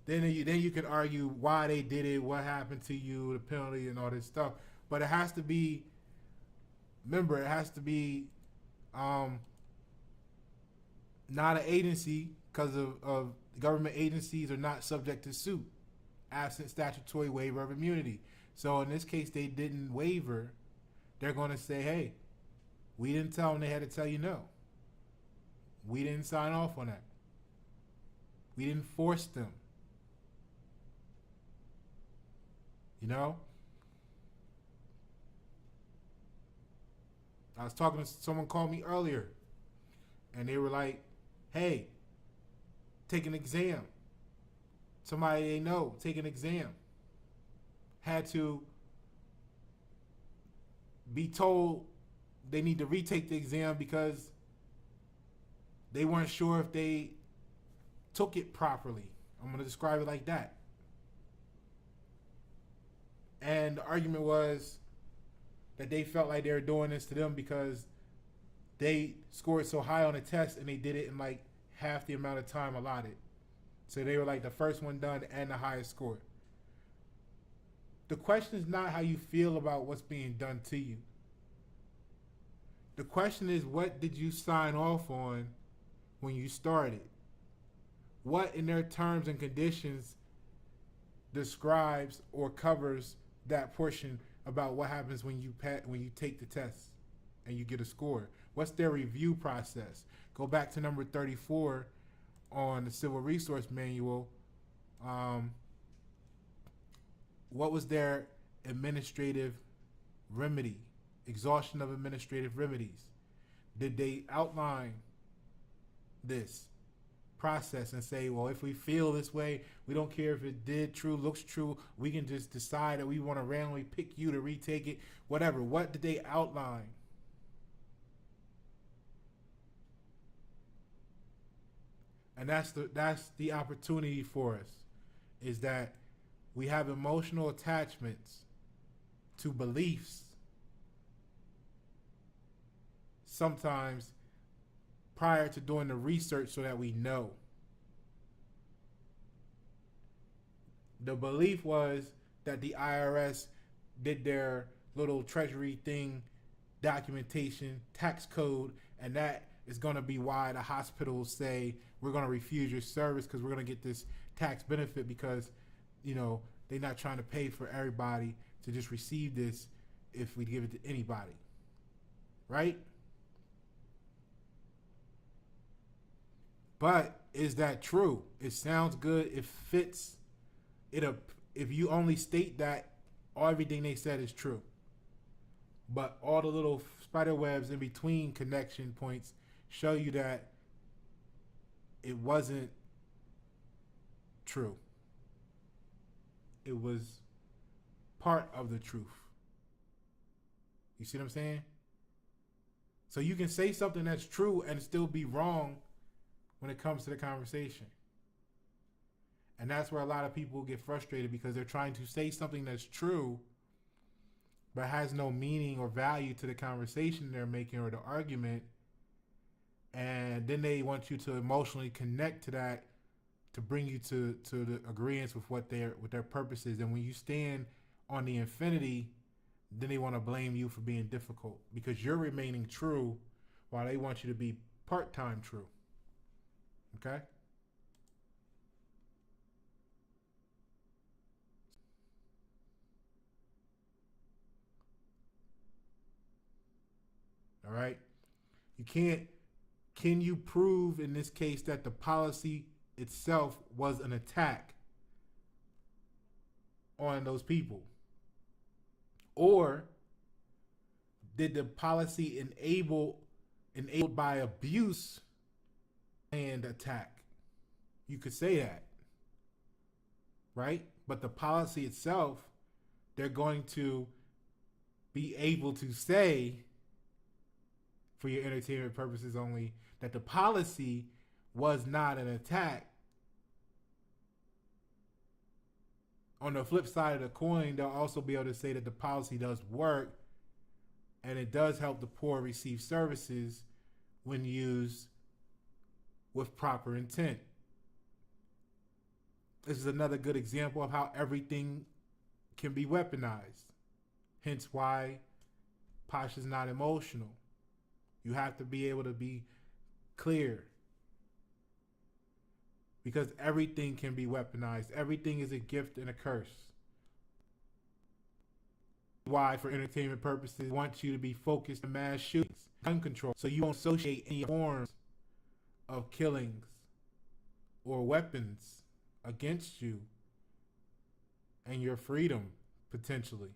Then you can argue why they did it, what happened to you, the penalty, and all this stuff. But it has to be, remember, it has to be not an agency, because of government agencies are not subject to suit, absent statutory waiver of immunity. So in this case, they didn't waiver. They're going to say, hey, we didn't tell them they had to tell you no. We didn't sign off on that. We didn't force them. You know? I was talking to someone called me earlier, and they were like, hey, take an exam. Somebody they know, take an exam. Had to be told they need to retake the exam because they weren't sure if they took it properly. I'm going to describe it like that. And the argument was that they felt like they were doing this to them because they scored so high on a test and they did it in like half the amount of time allotted. So they were like the first one done and the highest score. The question is not how you feel about what's being done to you. The question is, what did you sign off on when you started? What in their terms and conditions describes or covers that portion about what happens when you take the test and you get a score? What's their review process? Go back to number 34 on the Civil Resource Manual. What was their administrative remedy? Exhaustion of administrative remedies. Did they outline this process and say, well, if we feel this way, we don't care if it did true, looks true, we can just decide that we want to randomly pick you to retake it, whatever. What did they outline? And that's the opportunity for us, is that we have emotional attachments to beliefs sometimes prior to doing the research so that we know. The belief was that the IRS did their little treasury thing, documentation, tax code, and that is going to be why the hospitals say we're going to refuse your service because we're going to get this tax benefit because, you know, they're not trying to pay for everybody to just receive this if we give it to anybody. Right? But is that true? It sounds good. It fits. If you only state that, everything they said is true. But all the little spider webs in between connection points show you that it wasn't true. It was part of the truth. You see what I'm saying? So you can say something that's true and still be wrong when it comes to the conversation. And that's where a lot of people get frustrated, because they're trying to say something that's true but has no meaning or value to the conversation they're making or the argument. And then they want you to emotionally connect to that to bring you to the agreement with what their purpose is. And when you stand on the infinity then they want to blame you for being difficult because you're remaining true while they want you to be part-time true. Okay? All right? Can you prove in this case that the policy itself was an attack on those people? Or did the policy enabled by abuse and attack? You could say that, right? But the policy itself, they're going to be able to say, for your entertainment purposes only, that the policy was not an attack. On the flip side of the coin, they'll also be able to say that the policy does work and it does help the poor receive services when used with proper intent. This is another good example of how everything can be weaponized. Hence why Posh is not emotional. You have to be able to be clear. Because everything can be weaponized. Everything is a gift and a curse. Why, for entertainment purposes, want you to be focused on mass shootings, gun control, so you won't associate any forms of killings or weapons against you and your freedom, potentially.